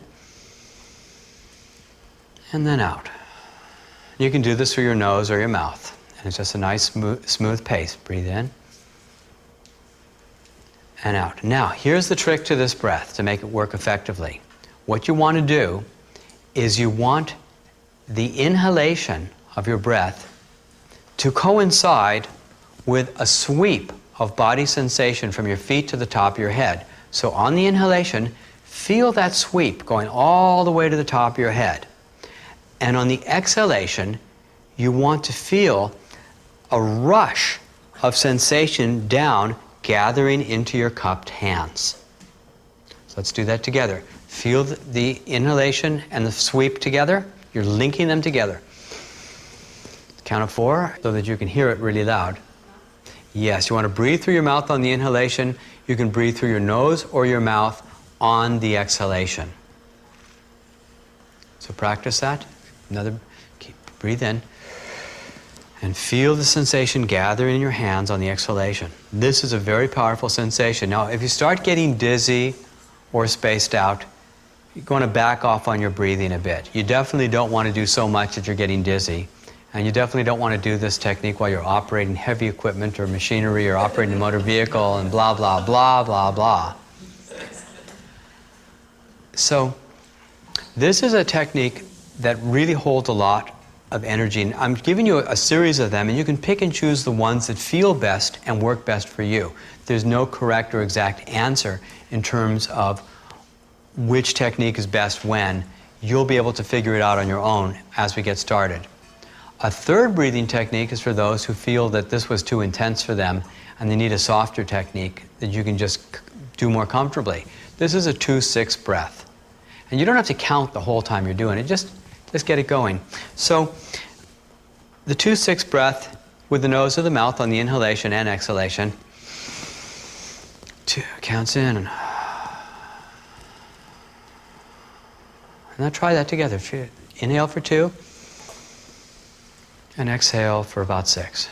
and then out. You can do this through your nose or your mouth. And it's just a nice smooth pace. Breathe in and out. Now, here's the trick to this breath to make it work effectively. What you want to do is you want the inhalation of your breath to coincide with a sweep of body sensation from your feet to the top of your head. So on the inhalation, feel that sweep going all the way to the top of your head. And on the exhalation, you want to feel a rush of sensation down, gathering into your cupped hands. So let's do that together. Feel the inhalation and the sweep together. You're linking them together. Count of 4 so that you can hear it really loud. Yes, you want to breathe through your mouth on the inhalation. You can breathe through your nose or your mouth on the exhalation. So practice that. Breathe in. And feel the sensation gathering in your hands on the exhalation. This is a very powerful sensation. Now, if you start getting dizzy or spaced out, you're going to back off on your breathing a bit. You definitely don't want to do so much that you're getting dizzy. And you definitely don't want to do this technique while you're operating heavy equipment or machinery or operating a motor vehicle and blah, blah, blah, blah, blah. So this is a technique that really holds a lot of energy. And I'm giving you a series of them, and you can pick and choose the ones that feel best and work best for you. There's no correct or exact answer in terms of which technique is best when. You'll be able to figure it out on your own as we get started. A third breathing technique is for those who feel that this was too intense for them and they need a softer technique that you can just do more comfortably. This is a 2-6 breath. And you don't have to count the whole time you're doing it, just get it going. So the 2-6 breath with the nose or the mouth on the inhalation and exhalation. 2 counts in and now try that together. Inhale for 2. And exhale for about 6.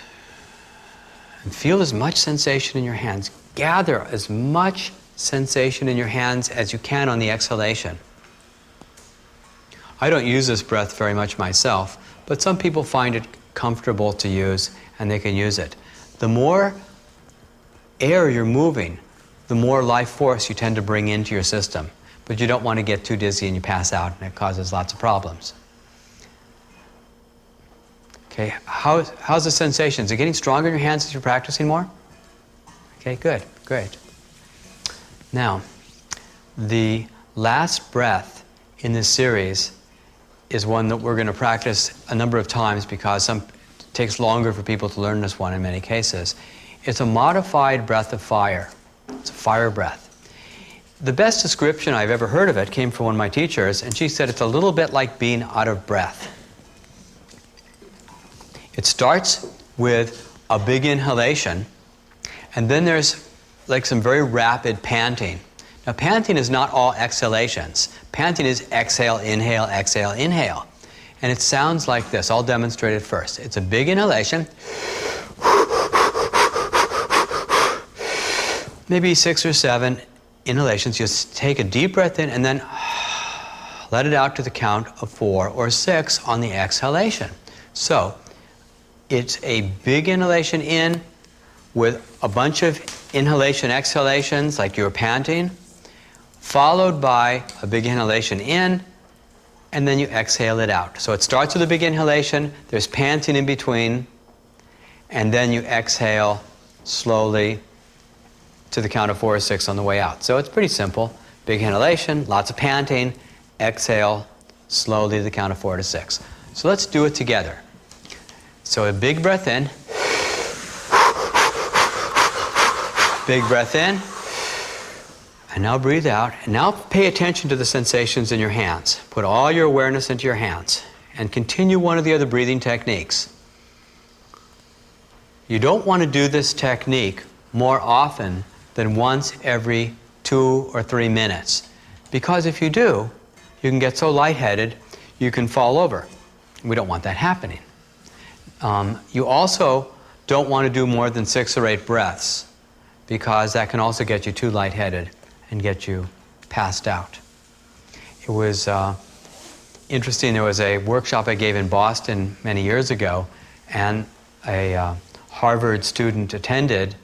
And feel as much sensation in your hands. Gather as much sensation in your hands as you can on the exhalation. I don't use this breath very much myself, but some people find it comfortable to use and they can use it. The more air you're moving, the more life force you tend to bring into your system. But you don't want to get too dizzy and you pass out, and it causes lots of problems. Okay, how's the sensation? Is it getting stronger in your hands as you're practicing more? Okay, good, great. Now, the last breath in this series is one that we're going to practice a number of times because it takes longer for people to learn this one in many cases. It's a modified breath of fire. It's a fire breath. The best description I've ever heard of it came from one of my teachers, and she said it's a little bit like being out of breath. It starts with a big inhalation, and then there's like some very rapid panting. Now, panting is not all exhalations. Panting is exhale, inhale, exhale, inhale. And it sounds like this. I'll demonstrate it first. It's a big inhalation. Maybe 6 or 7 inhalations. Just take a deep breath in and then let it out to the count of 4 or 6 on the exhalation. So it's a big inhalation in with a bunch of inhalation exhalations like you're panting, followed by a big inhalation in, and then you exhale it out. So it starts with a big inhalation, there's panting in between, and then you exhale slowly to the count of 4 or 6 on the way out. So it's pretty simple. Big inhalation, lots of panting, exhale slowly to the count of 4 to 6. So let's do it together. So a big breath in, big breath in, and now breathe out. And now pay attention to the sensations in your hands. Put all your awareness into your hands and continue one of the other breathing techniques. You don't want to do this technique more often than once every 2 or 3 minutes. Because if you do, you can get so lightheaded, you can fall over. We don't want that happening. You also don't want to do more than 6 or 8 breaths, because that can also get you too lightheaded and get you passed out. It was interesting. There was a workshop I gave in Boston many years ago, and a Harvard student attended,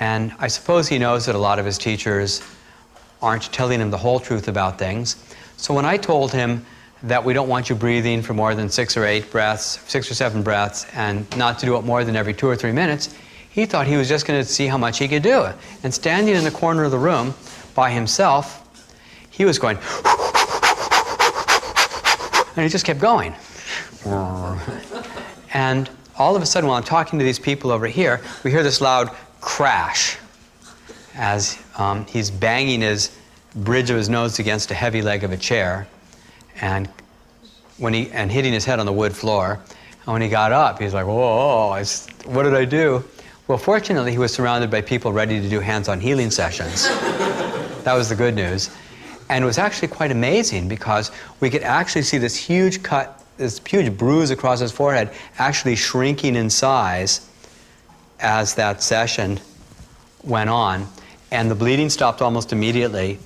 and I suppose he knows that a lot of his teachers aren't telling him the whole truth about things. So when I told him that we don't want you breathing for more than 6 or 7 breaths, and not to do it more than every 2 or 3 minutes. He thought he was just going to see how much he could do. And standing in the corner of the room by himself, he was going, and he just kept going. And all of a sudden, while I'm talking to these people over here, we hear this loud crash as he's banging his bridge of his nose against a heavy leg of a chair, and hitting his head on the wood floor. And when he got up, he was like, "Whoa! What did I do?" Well, fortunately, he was surrounded by people ready to do hands-on healing sessions. That was the good news. And it was actually quite amazing because we could actually see this huge cut, this huge bruise across his forehead actually shrinking in size as that session went on. And the bleeding stopped almost immediately.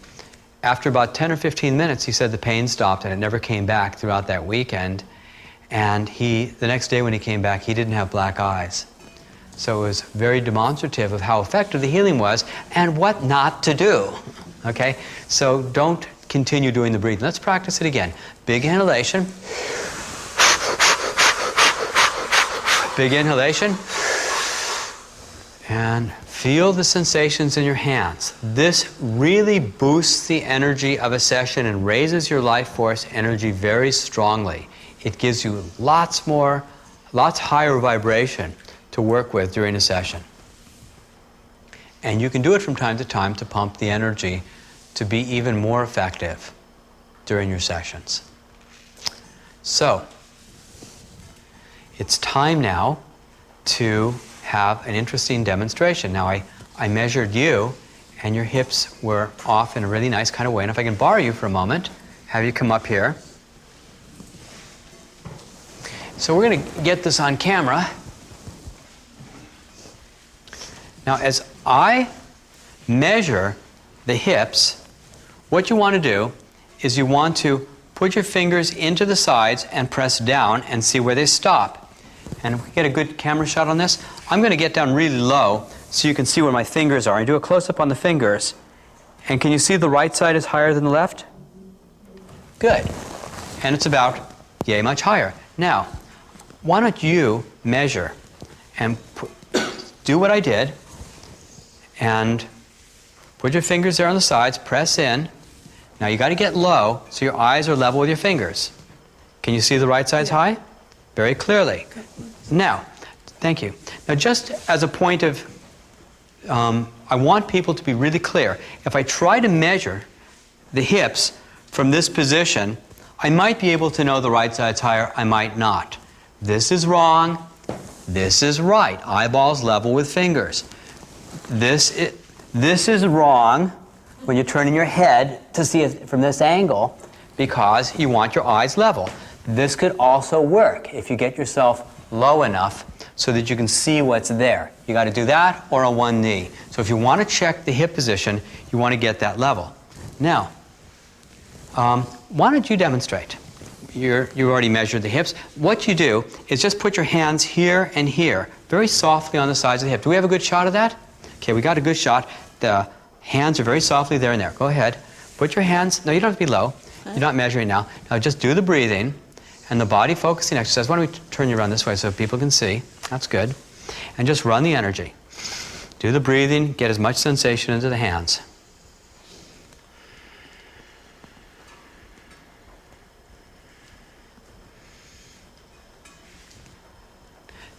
After about 10 or 15 minutes, he said the pain stopped and it never came back throughout that weekend. And the next day when he came back, he didn't have black eyes. So it was very demonstrative of how effective the healing was and what not to do. Okay? So don't continue doing the breathing. Let's practice it again. Big inhalation. Big inhalation. And feel the sensations in your hands. This really boosts the energy of a session and raises your life force energy very strongly. It gives you lots higher vibration to work with during a session. And you can do it from time to time to pump the energy to be even more effective during your sessions. So, it's time now to have an interesting demonstration. Now, I measured you, and your hips were off in a really nice kind of way. And if I can borrow you for a moment, have you come up here. So we're going to get this on camera. Now, as I measure the hips, what you want to do is you want to put your fingers into the sides and press down and see where they stop. And if we get a good camera shot on this, I'm going to get down really low so you can see where my fingers are. I do a close-up on the fingers. And can you see the right side is higher than the left? Good. And it's about, yay, much higher. Now, why don't you measure and do what I did and put your fingers there on the sides, press in. Now you got to get low so your eyes are level with your fingers. Can you see the right side's high? Very clearly. Now, thank you. Now just as a point of, I want people to be really clear. If I try to measure the hips from this position, I might be able to know the right side's higher, I might not. This is wrong, this is right. Eyeballs level with fingers. This is wrong when you're turning your head to see it from this angle because you want your eyes level. This could also work if you get yourself low enough so that you can see what's there. You got to do that or on one knee. So if you want to check the hip position, you want to get that level. Now, why don't you demonstrate? You already measured the hips. What you do is just put your hands here and here, very softly on the sides of the hip. Do we have a good shot of that? Okay, we got a good shot. The hands are very softly there and there. Go ahead. Put your hands, no, you don't have to be low. You're not measuring now. Now just do the breathing and the body focusing exercise. Why don't we turn you around this way so people can see? That's good. And just run the energy. Do the breathing, get as much sensation into the hands.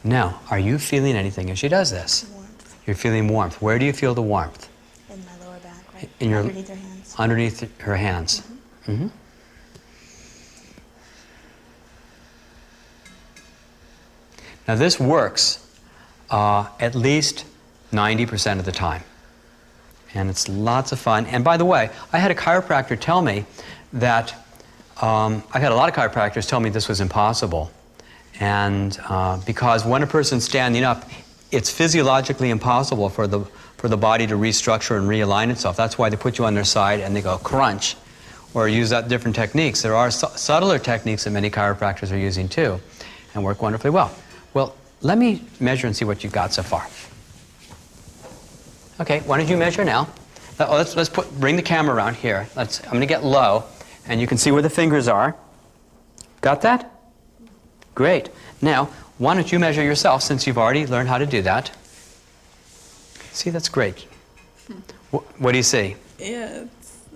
Now, are you feeling anything as she does this? Warmth. You're feeling warmth. Where do you feel the warmth? In my lower back, right? Underneath her hands. Underneath her hands. Mm-hmm. Mm-hmm. Now this works at least 90% of the time. And it's lots of fun. And by the way, I had a chiropractor tell me that, I've had a lot of chiropractors tell me this was impossible. And because when a person's standing up, it's physiologically impossible for the body to restructure and realign itself. That's why they put you on their side and they go crunch or use different techniques. There are subtler techniques that many chiropractors are using too and work wonderfully well. Well, let me measure and see what you've got so far. Okay, why don't you measure now? Let's bring the camera around here. I'm going to get low and you can see where the fingers are. Got that? Great. Now, why don't you measure yourself since you've already learned how to do that? See, that's great. What do you see? Yeah, it's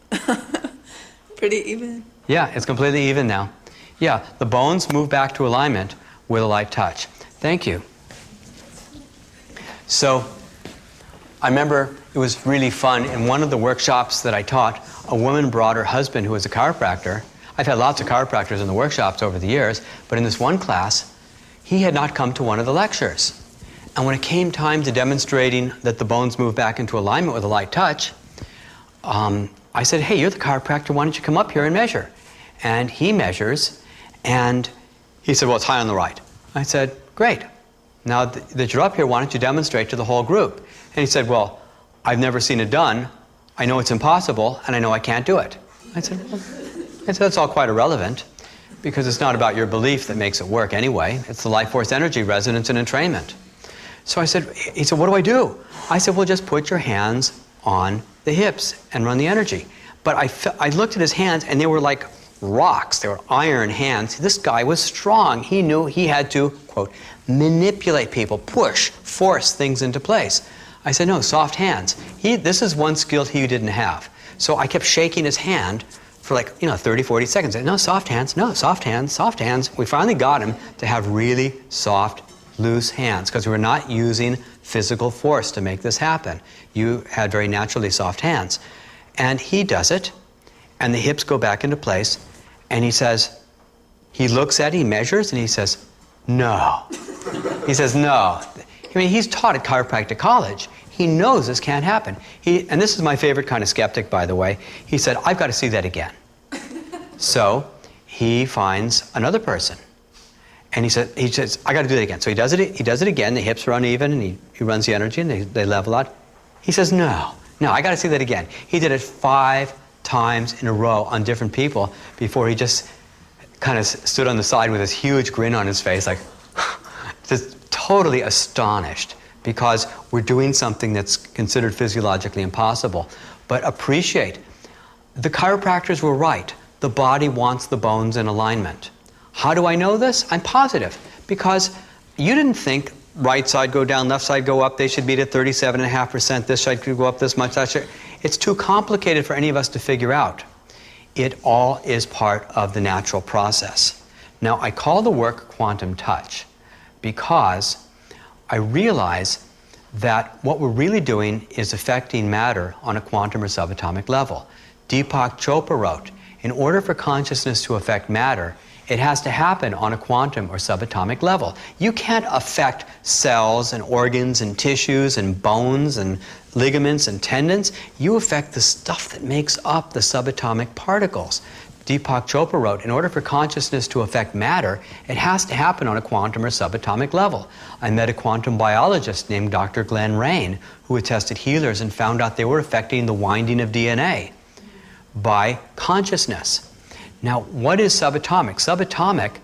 pretty even. Yeah, it's completely even now. Yeah, the bones move back to alignment with a light touch. Thank you. So, I remember it was really fun. In one of the workshops that I taught, a woman brought her husband who was a chiropractor. I've had lots of chiropractors in the workshops over the years, but in this one class, he had not come to one of the lectures. And when it came time to demonstrating that the bones move back into alignment with a light touch, I said, hey, you're the chiropractor, why don't you come up here and measure? And he measures, and he said, well, it's high on the right. I said, great. Now that you're up here, why don't you demonstrate to the whole group? And he said, well, I've never seen it done. I know it's impossible, and I know I can't do it. I said, that's all quite irrelevant, because it's not about your belief that makes it work anyway. It's the life force energy resonance and entrainment. So he said, what do I do? I said, well, just put your hands on the hips and run the energy. But I looked at his hands, and they were like rocks. They were iron hands. This guy was strong. He knew he had to, quote, manipulate people, push, force things into place. I said, no, soft hands. This is one skill he didn't have. So I kept shaking his hand for like, 30, 40 seconds. I said, no, soft hands, no, soft hands, soft hands. We finally got him to have really soft, loose hands, because we were not using physical force to make this happen. You had very naturally soft hands. And he does it, and the hips go back into place, and he looks at it, he measures, and he says, no. He says, no. I mean, he's taught at chiropractic college. He knows this can't happen. And this is my favorite kind of skeptic, by the way. He said, I've got to see that again. So he finds another person. And he says, I got to do that again. So he does it again. The hips are uneven, and he runs the energy, and they level out. He says, no, I got to see that again. He did it 5 times in a row on different people before he just kind of stood on the side with this huge grin on his face, like just totally astonished, because we're doing something that's considered physiologically impossible. But appreciate, the chiropractors were right. The body wants the bones in alignment. How do I know this? I'm positive, because you didn't think right side go down, left side go up, they should be at 37.5%, this side could go up this much, that side. It's too complicated for any of us to figure out. It all is part of the natural process. Now, I call the work quantum touch because I realize that what we're really doing is affecting matter on a quantum or subatomic level. Deepak Chopra wrote, in order for consciousness to affect matter, it has to happen on a quantum or subatomic level. You can't affect cells and organs and tissues and bones and ligaments and tendons. You affect the stuff that makes up the subatomic particles. Deepak Chopra wrote, in order for consciousness to affect matter, it has to happen on a quantum or subatomic level. I met a quantum biologist named Dr. Glenn Rain, who had tested healers and found out they were affecting the winding of DNA by consciousness. Now, what is subatomic? Subatomic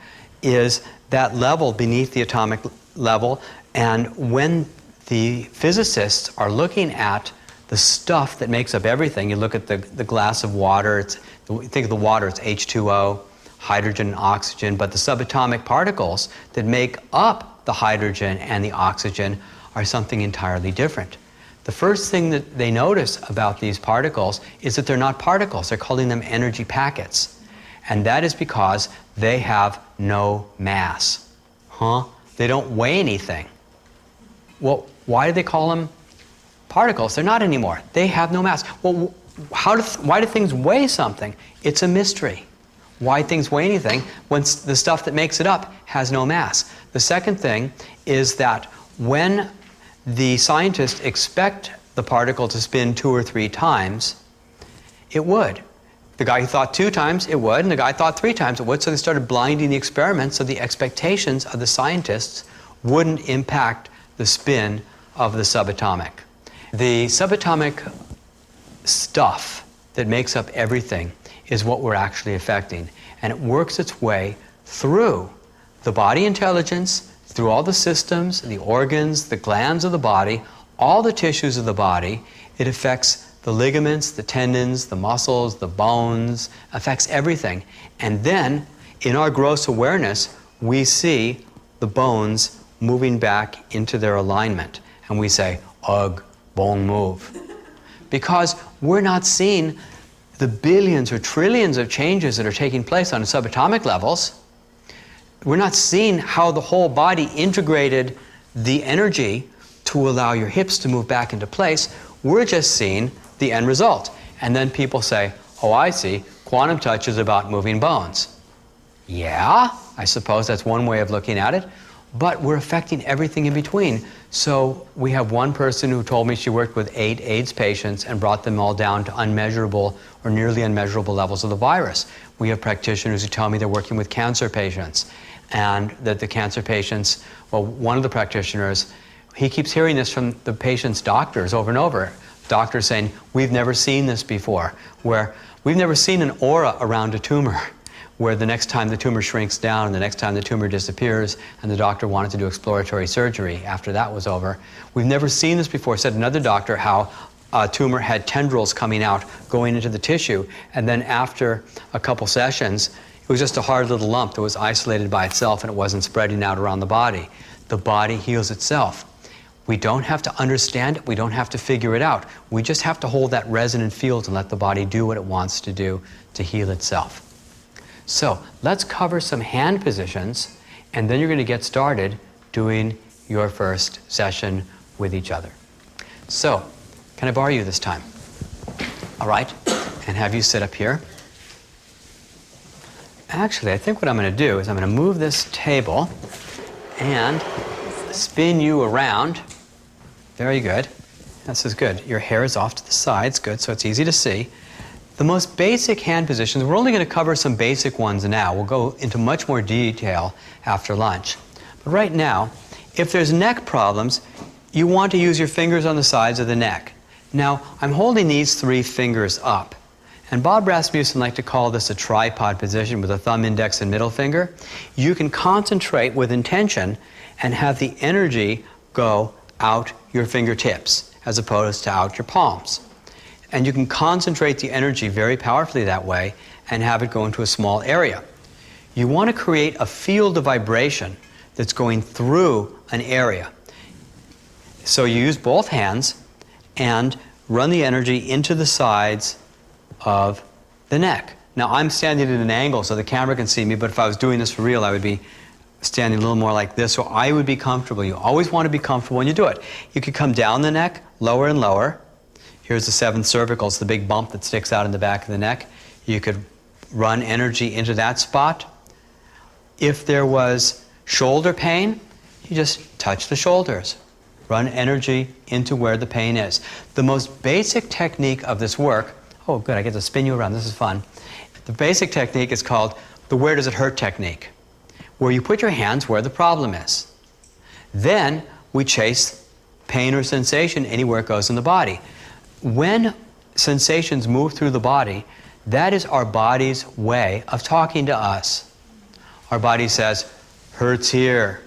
is that level beneath the atomic level, and when the physicists are looking at the stuff that makes up everything, you look at the glass of water, think of the water, it's H2O, hydrogen and oxygen, but the subatomic particles that make up the hydrogen and the oxygen are something entirely different. The first thing that they notice about these particles is that they're not particles, they're calling them energy packets. And that is because they have no mass. They don't weigh anything. Well, why do they call them particles? They're not anymore. They have no mass. Well, why do things weigh something? It's a mystery. Why things weigh anything when the stuff that makes it up has no mass? The second thing is that when the scientists expect the particle to spin 2 or 3 times, it would. The guy who thought 2 times, it would, and the guy thought 3 times, it would, so they started blinding the experiments so the expectations of the scientists wouldn't impact the spin of the subatomic. The subatomic stuff that makes up everything is what we're actually affecting, and it works its way through the body intelligence, through all the systems, the organs, the glands of the body, all the tissues of the body. It affects the ligaments, the tendons, the muscles, the bones, affects everything. And then in our gross awareness, we see the bones moving back into their alignment. And we say, ugh, bone move. Because we're not seeing the billions or trillions of changes that are taking place on subatomic levels. We're not seeing how the whole body integrated the energy to allow your hips to move back into place. We're just seeing the end result. And then people say, oh, I see, quantum touch is about moving bones. Yeah, I suppose that's one way of looking at it, but we're affecting everything in between. So we have one person who told me she worked with 8 AIDS patients and brought them all down to unmeasurable or nearly unmeasurable levels of the virus. We have practitioners who tell me they're working with cancer patients, and that the cancer patients, well, one of the practitioners, he keeps hearing this from the patient's doctors over and over. Doctors saying, we've never seen this before, where we've never seen an aura around a tumor, where the next time the tumor shrinks down and the next time the tumor disappears and the doctor wanted to do exploratory surgery after that was over. We've never seen this before, said another doctor, how a tumor had tendrils coming out, going into the tissue, and then after a couple sessions, it was just a hard little lump that was isolated by itself and it wasn't spreading out around the body. The body heals itself. We don't have to understand it, we don't have to figure it out. We just have to hold that resonant field and let the body do what it wants to do to heal itself. So let's cover some hand positions, and then you're going to get started doing your first session with each other. So, can I borrow you this time? All right, and have you sit up here. Actually, I think what I'm going to do is I'm going to move this table and spin you around. Very good. This is good. Your hair is off to the sides. Good, so it's easy to see. The most basic hand positions, we're only going to cover some basic ones now. We'll go into much more detail after lunch. But right now, if there's neck problems, you want to use your fingers on the sides of the neck. Now, I'm holding these 3 fingers up. And Bob Rasmussen liked to call this a tripod position with a thumb, index, and middle finger. You can concentrate with intention and have the energy go out your fingertips as opposed to out your palms. And you can concentrate the energy very powerfully that way and have it go into a small area. You want to create a field of vibration that's going through an area. So you use both hands and run the energy into the sides of the neck. Now I'm standing at an angle so the camera can see me, but if I was doing this for real, I would be standing a little more like this, so I would be comfortable. You always want to be comfortable when you do it. You could come down the neck, lower and lower. Here's the 7th cervical, it's the big bump that sticks out in the back of the neck. You could run energy into that spot. If there was shoulder pain, you just touch the shoulders. Run energy into where the pain is. The most basic technique of this work, oh good, I get to spin you around, this is fun. The basic technique is called the where does it hurt technique, where you put your hands where the problem is. Then we chase pain or sensation anywhere it goes in the body. When sensations move through the body, that is our body's way of talking to us. Our body says, hurts here.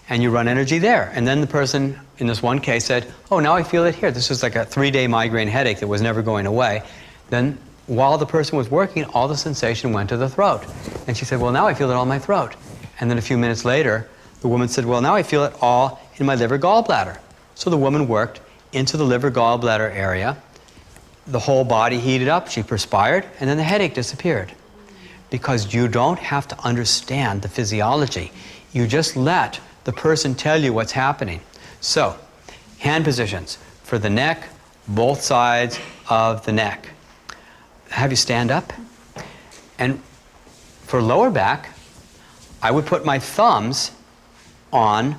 And you run energy there. And then the person in this one case said, oh, now I feel it here. This was like a 3-day migraine headache that was never going away. Then while the person was working, all the sensation went to the throat. And she said, well, now I feel it all in my throat. And then a few minutes later, the woman said, well, now I feel it all in my liver gallbladder. So the woman worked into the liver gallbladder area. The whole body heated up, she perspired, and then the headache disappeared. Because you don't have to understand the physiology. You just let the person tell you what's happening. So, hand positions for the neck, both sides of the neck. Have you stand up. And for lower back, I would put my thumbs on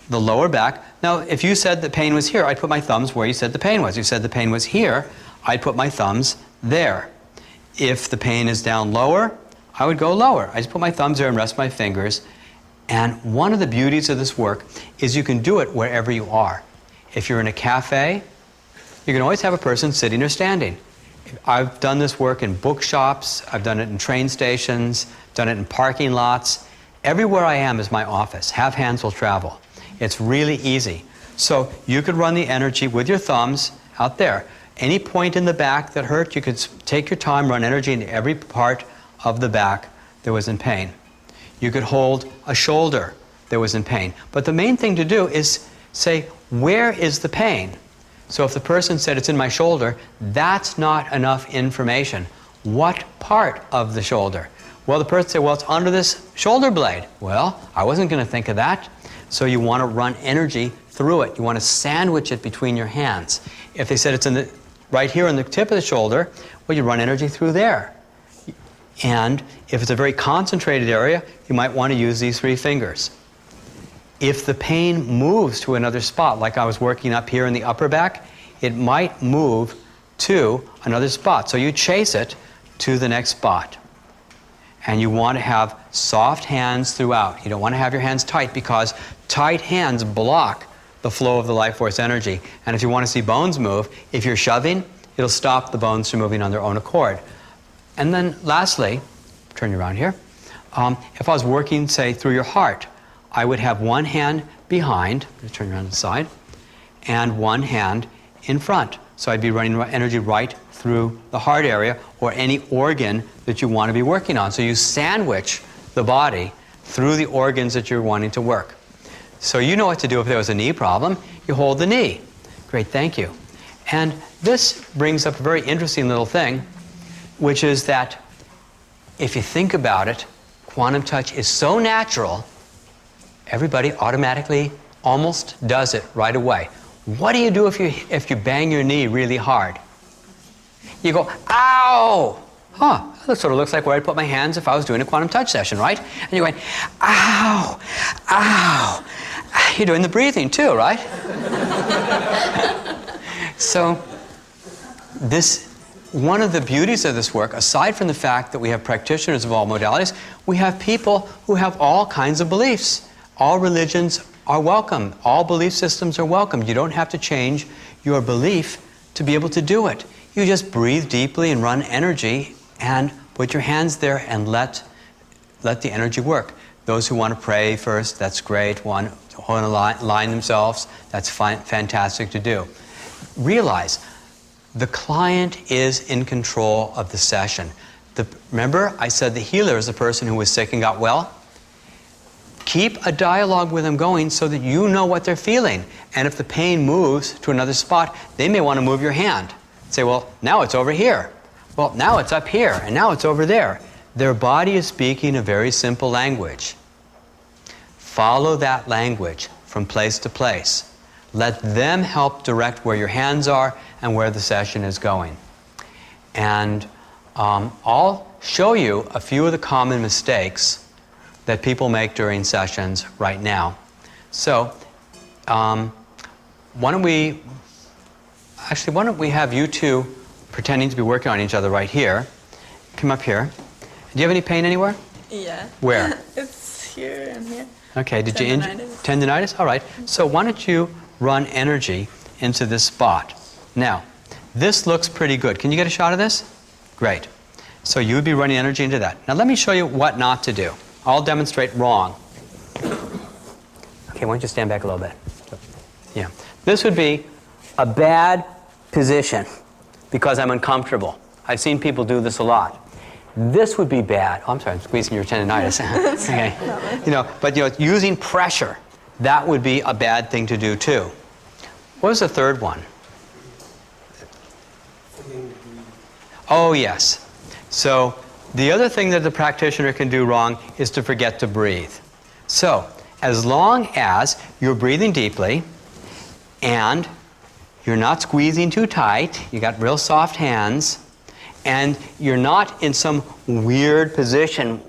the lower back. Now, if you said the pain was here, I'd put my thumbs where you said the pain was. If you said the pain was here, I'd put my thumbs there. If the pain is down lower, I would go lower. I just put my thumbs there and rest my fingers. And one of the beauties of this work is you can do it wherever you are. If you're in a cafe, you can always have a person sitting or standing. I've done this work in bookshops, I've done it in train stations, done it in parking lots. Everywhere I am is my office. Have hands will travel. It's really easy. So you could run the energy with your thumbs out there. Any point in the back that hurt, you could take your time, run energy into every part of the back that was in pain. You could hold a shoulder that was in pain. But the main thing to do is say, where is the pain? So if the person said it's in my shoulder, that's not enough information. What part of the shoulder? Well, the person said, well, it's under this shoulder blade. Well, I wasn't going to think of that. So you want to run energy through it. You want to sandwich it between your hands. If they said it's in the, right here on the tip of the shoulder, well, you run energy through there. And if it's a very concentrated area, you might want to use these 3 fingers. If the pain moves to another spot, like I was working up here in the upper back, it might move to another spot. So you chase it to the next spot. And you want to have soft hands throughout. You don't want to have your hands tight, because tight hands block the flow of the life force energy. And if you want to see bones move, if you're shoving, it'll stop the bones from moving on their own accord. And then lastly, turn you around here, if I was working, say, through your heart, I would have one hand behind, turn around to the side, and one hand in front. So I'd be running energy right through the heart area or any organ that you want to be working on. So you sandwich the body through the organs that you're wanting to work. So you know what to do if there was a knee problem. You hold the knee. Great, thank you. And this brings up a very interesting little thing, which is that if you think about it, quantum touch is so natural, everybody automatically almost does it right away. What do you do if you bang your knee really hard? You go, ow! Huh, that sort of looks like where I'd put my hands if I was doing a quantum touch session, right? And you're going, ow, ow. You're doing the breathing too, right? So one of the beauties of this work, aside from the fact that we have practitioners of all modalities, we have people who have all kinds of beliefs. All religions are welcome. All belief systems are welcome. You don't have to change your belief to be able to do it. You just breathe deeply and run energy and put your hands there and let the energy work. Those who want to pray first, that's great. Want to align themselves, that's fantastic to do. Realize the client is in control of the session. Remember, I said the healer is the person who was sick and got well? Keep a dialogue with them going so that you know what they're feeling. And if the pain moves to another spot, they may want to move your hand. Say, well, now it's over here. Well, now it's up here, and now it's over there. Their body is speaking a very simple language. Follow that language from place to place. Let them help direct where your hands are and where the session is going. And I'll show you a few of the common mistakes that people make during sessions right now. So, why don't we have you two pretending to be working on each other right here. Come up here. Do you have any pain anywhere? Yeah. Where? It's here and here. Okay, did you injure? Tendinitis. Tendinitis? All right. So why don't you run energy into this spot. Now, this looks pretty good. Can you get a shot of this? Great. So you would be running energy into that. Now let me show you what not to do. I'll demonstrate wrong. Okay, why don't you stand back a little bit? Yeah. This would be a bad position because I'm uncomfortable. I've seen people do this a lot. This would be bad. Oh, I'm sorry, I'm squeezing your tendinitis. Okay. But using pressure, that would be a bad thing to do too. What was the third one? Oh, yes. So the other thing that the practitioner can do wrong is to forget to breathe. So as long as you're breathing deeply and you're not squeezing too tight, you got real soft hands, and you're not in some weird position,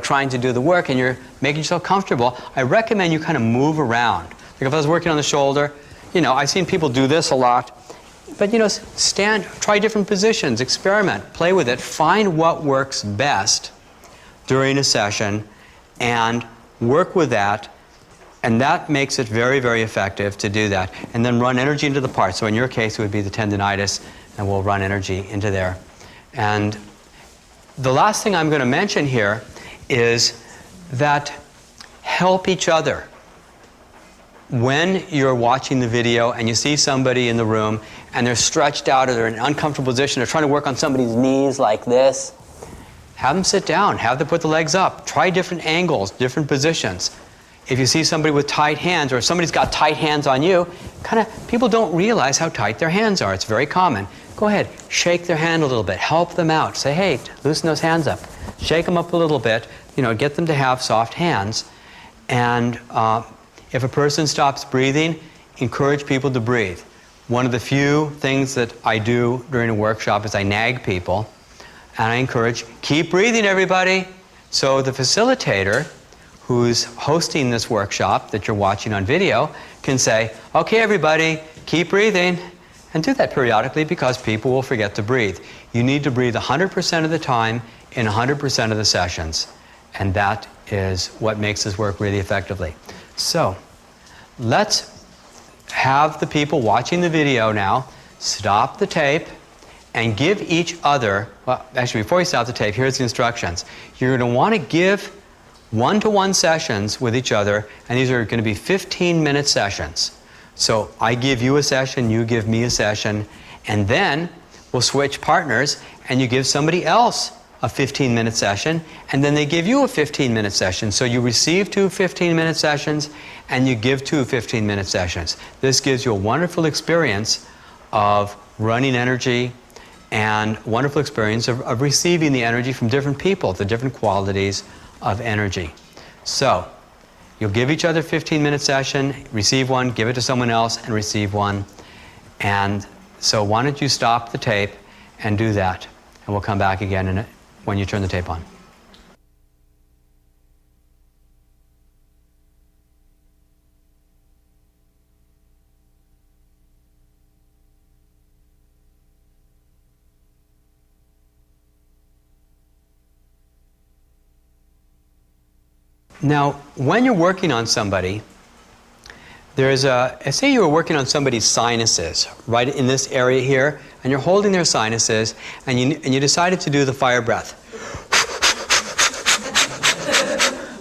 trying to do the work, and you're making yourself comfortable, I recommend you kind of move around. Like if I was working on the shoulder, I've seen people do this a lot. But, stand, try different positions, experiment, play with it, find what works best during a session, and work with that. And that makes it very, very effective to do that. And then run energy into the parts. So in your case, it would be the tendinitis, and we'll run energy into there. And the last thing I'm going to mention here is that help each other. When you're watching the video and you see somebody in the room and they're stretched out or they're in an uncomfortable position, they're trying to work on somebody's knees like this, Have them sit down. Have them put the legs up. Try different angles, different positions. If you see somebody with tight hands, or if somebody's got tight hands on you, people don't realize how tight their hands are. It's very common. Go ahead, shake their hand a little bit. Help them out. Say, hey, loosen those hands up. Shake them up a little bit. Get them to have soft hands. And if a person stops breathing, encourage people to breathe. One of the few things that I do during a workshop is I nag people, and I encourage, keep breathing, everybody. So the facilitator, who's hosting this workshop that you're watching on video, can say, okay, everybody, keep breathing. And do that periodically, because people will forget to breathe. You need to breathe 100% of the time in 100% of the sessions. And that is what makes this work really effectively. So let's have the people watching the video now stop the tape and give each other, well, actually before you stop the tape, here's the instructions. You're going to want to give one-to-one sessions with each other, and these are going to be 15-minute sessions. So I give you a session, you give me a session, and then we'll switch partners, and you give somebody else a 15-minute session, and then they give you a 15-minute session. So you receive 2 15-minute sessions, and you give 2 15-minute sessions. This gives you a wonderful experience of running energy, and wonderful experience of receiving the energy from different people, the different qualities of energy. So you'll give each other a 15-minute session, receive one, give it to someone else, and receive one. And so why don't you stop the tape and do that, and we'll come back again when you turn the tape on. Now, when you're working on somebody, say you were working on somebody's sinuses, right in this area here, and you're holding their sinuses, and you decided to do the fire breath.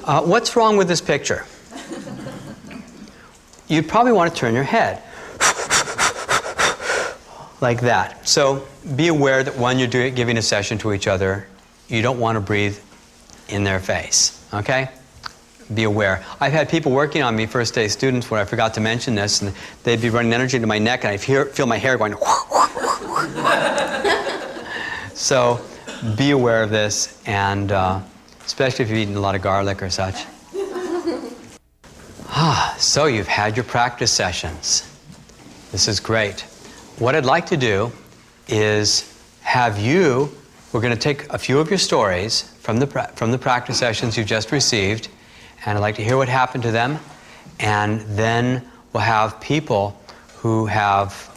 What's wrong with this picture? You'd probably want to turn your head like that. So be aware that when you're giving a session to each other, you don't want to breathe in their face, okay? Be aware. I've had people working on me, first day students, where I forgot to mention this, and they'd be running energy into my neck, and I'd feel my hair going. So be aware of this, and especially if you've eaten a lot of garlic or such. So you've had your practice sessions. This is great. What I'd like to do is have you, we're going to take a few of your stories from the practice sessions you just received, and I'd like to hear what happened to them, and then we'll have people who have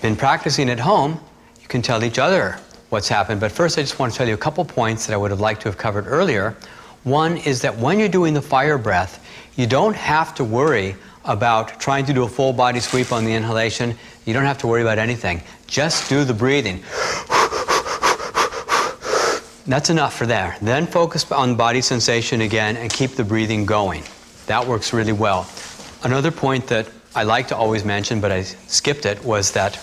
been practicing at home. You can tell each other what's happened, but first I just want to tell you a couple points that I would have liked to have covered earlier. One is that when you're doing the fire breath, you don't have to worry about trying to do a full body sweep on the inhalation. You don't have to worry about anything. Just do the breathing. That's enough for there. Then focus on body sensation again and keep the breathing going. That works really well. Another point that I like to always mention, but I skipped it, was that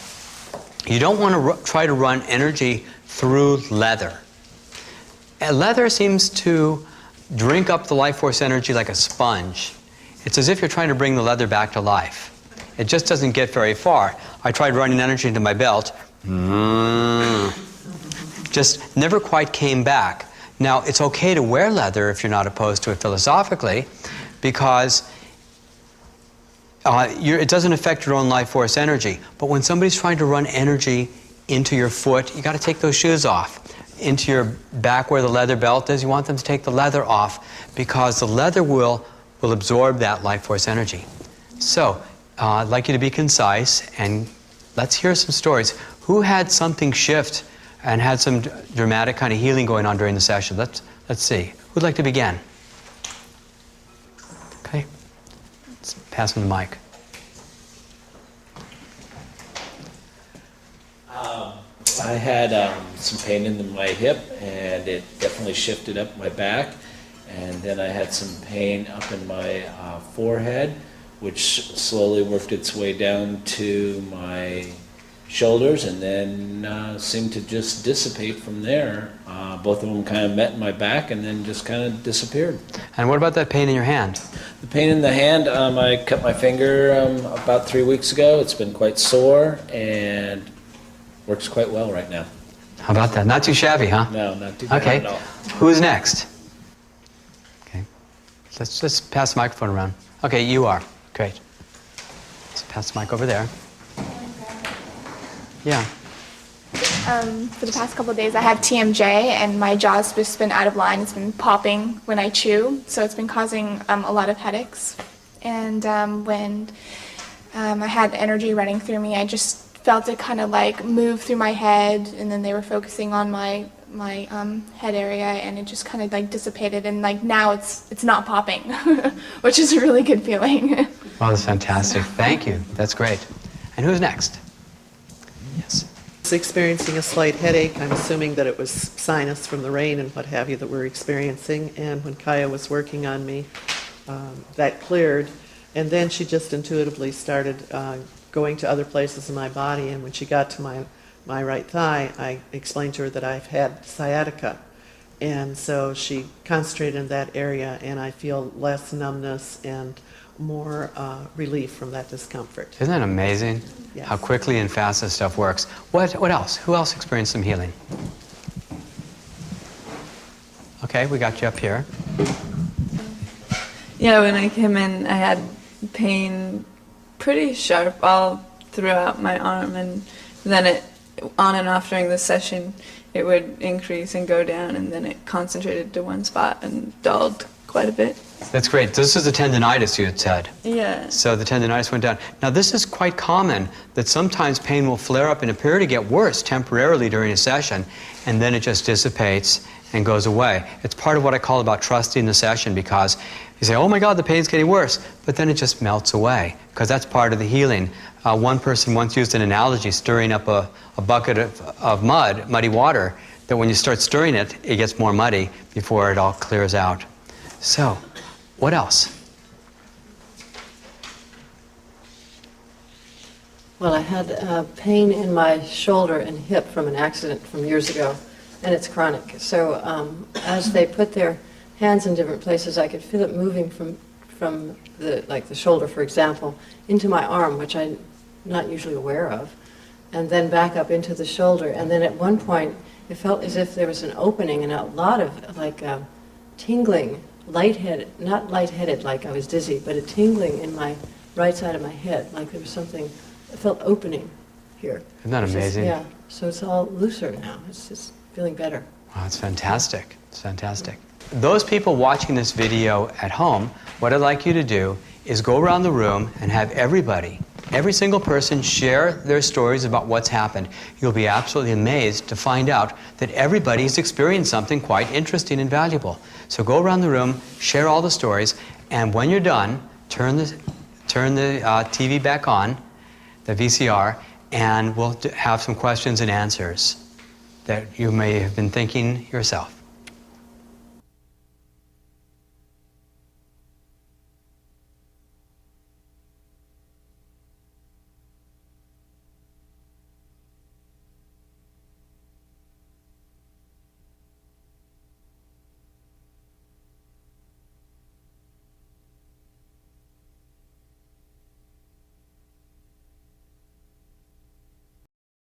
you don't want to try to run energy through leather. Leather seems to drink up the life force energy like a sponge. It's as if you're trying to bring the leather back to life. It just doesn't get very far. I tried running energy into my belt. Just never quite came back. Now, it's okay to wear leather if you're not opposed to it philosophically, because it doesn't affect your own life force energy. But when somebody's trying to run energy into your foot, you got to take those shoes off. Into your back where the leather belt is, you want them to take the leather off, because the leather will absorb that life force energy. So, I'd like you to be concise, and let's hear some stories. Who had something shift and had some dramatic kind of healing going on during the session? Let's see. Who'd like to begin? Okay. Let's pass him the mic. I had some pain in my hip, and it definitely shifted up my back. And then I had some pain up in my forehead, which slowly worked its way down to my shoulders, and then seemed to just dissipate from there. Both of them kind of met in my back and then just kind of disappeared. And what about that pain in your hand? The pain in the hand, I cut my finger about 3 weeks ago. It's been quite sore and works quite well right now. How about that? Not too shabby, huh? No, not too bad Okay. at all. Who's next? Okay. Let's just pass the microphone around. Okay, you are. Great. Let's pass the mic over there. Yeah. For the past couple of days, I have TMJ, and my jaw's just been out of line. It's been popping when I chew, so it's been causing a lot of headaches. And when I had energy running through me, I just felt it kind of like move through my head, and then they were focusing on my head area, and it just kind of like dissipated. And like now, it's not popping, which is a really good feeling. Well, that's fantastic. Thank you. That's great. And who's next? Yes. Was experiencing a slight headache. I'm assuming that it was sinus from the rain and what have you that we're experiencing. And when Kaya was working on me, that cleared. And then she just intuitively started going to other places in my body. And when she got to my right thigh, I explained to her that I've had sciatica. And so she concentrated in that area, and I feel less numbness and more relief from that discomfort. Isn't that amazing? Yes. How quickly and fast this stuff works. What else? Who else experienced some healing? Okay, we got you up here. Yeah, when I came in, I had pain pretty sharp all throughout my arm, and then it on and off during the session, it would increase and go down, and then it concentrated to one spot and dulled quite a bit. That's great. This is the tendonitis you had said. Yeah. So the tendonitis went down. Now this is quite common, that sometimes pain will flare up and appear to get worse temporarily during a session, and then it just dissipates and goes away. It's part of what I call about trusting the session, because you say, oh my God, the pain's getting worse, but then it just melts away, because that's part of the healing. One person once used an analogy, stirring up a bucket of muddy water, that when you start stirring it, it gets more muddy before it all clears out. So, what else? Well, I had pain in my shoulder and hip from an accident from years ago, and it's chronic. So as they put their hands in different places, I could feel it moving from the shoulder, for example, into my arm, which I'm not usually aware of, and then back up into the shoulder. And then at one point, it felt as if there was an opening and a lot of tingling, lightheaded, not lightheaded like I was dizzy, but a tingling in my right side of my head, like there was something, I felt opening here. Isn't that amazing? Yeah, so it's all looser now. It's just feeling better. Wow, it's fantastic. It's fantastic. Those people watching this video at home, what I'd like you to do is go around the room and have every single person share their stories about what's happened. You'll be absolutely amazed to find out that everybody's experienced something quite interesting and valuable. So go around the room, share all the stories, and when you're done, turn the TV back on, the VCR, and we'll have some questions and answers that you may have been thinking yourself.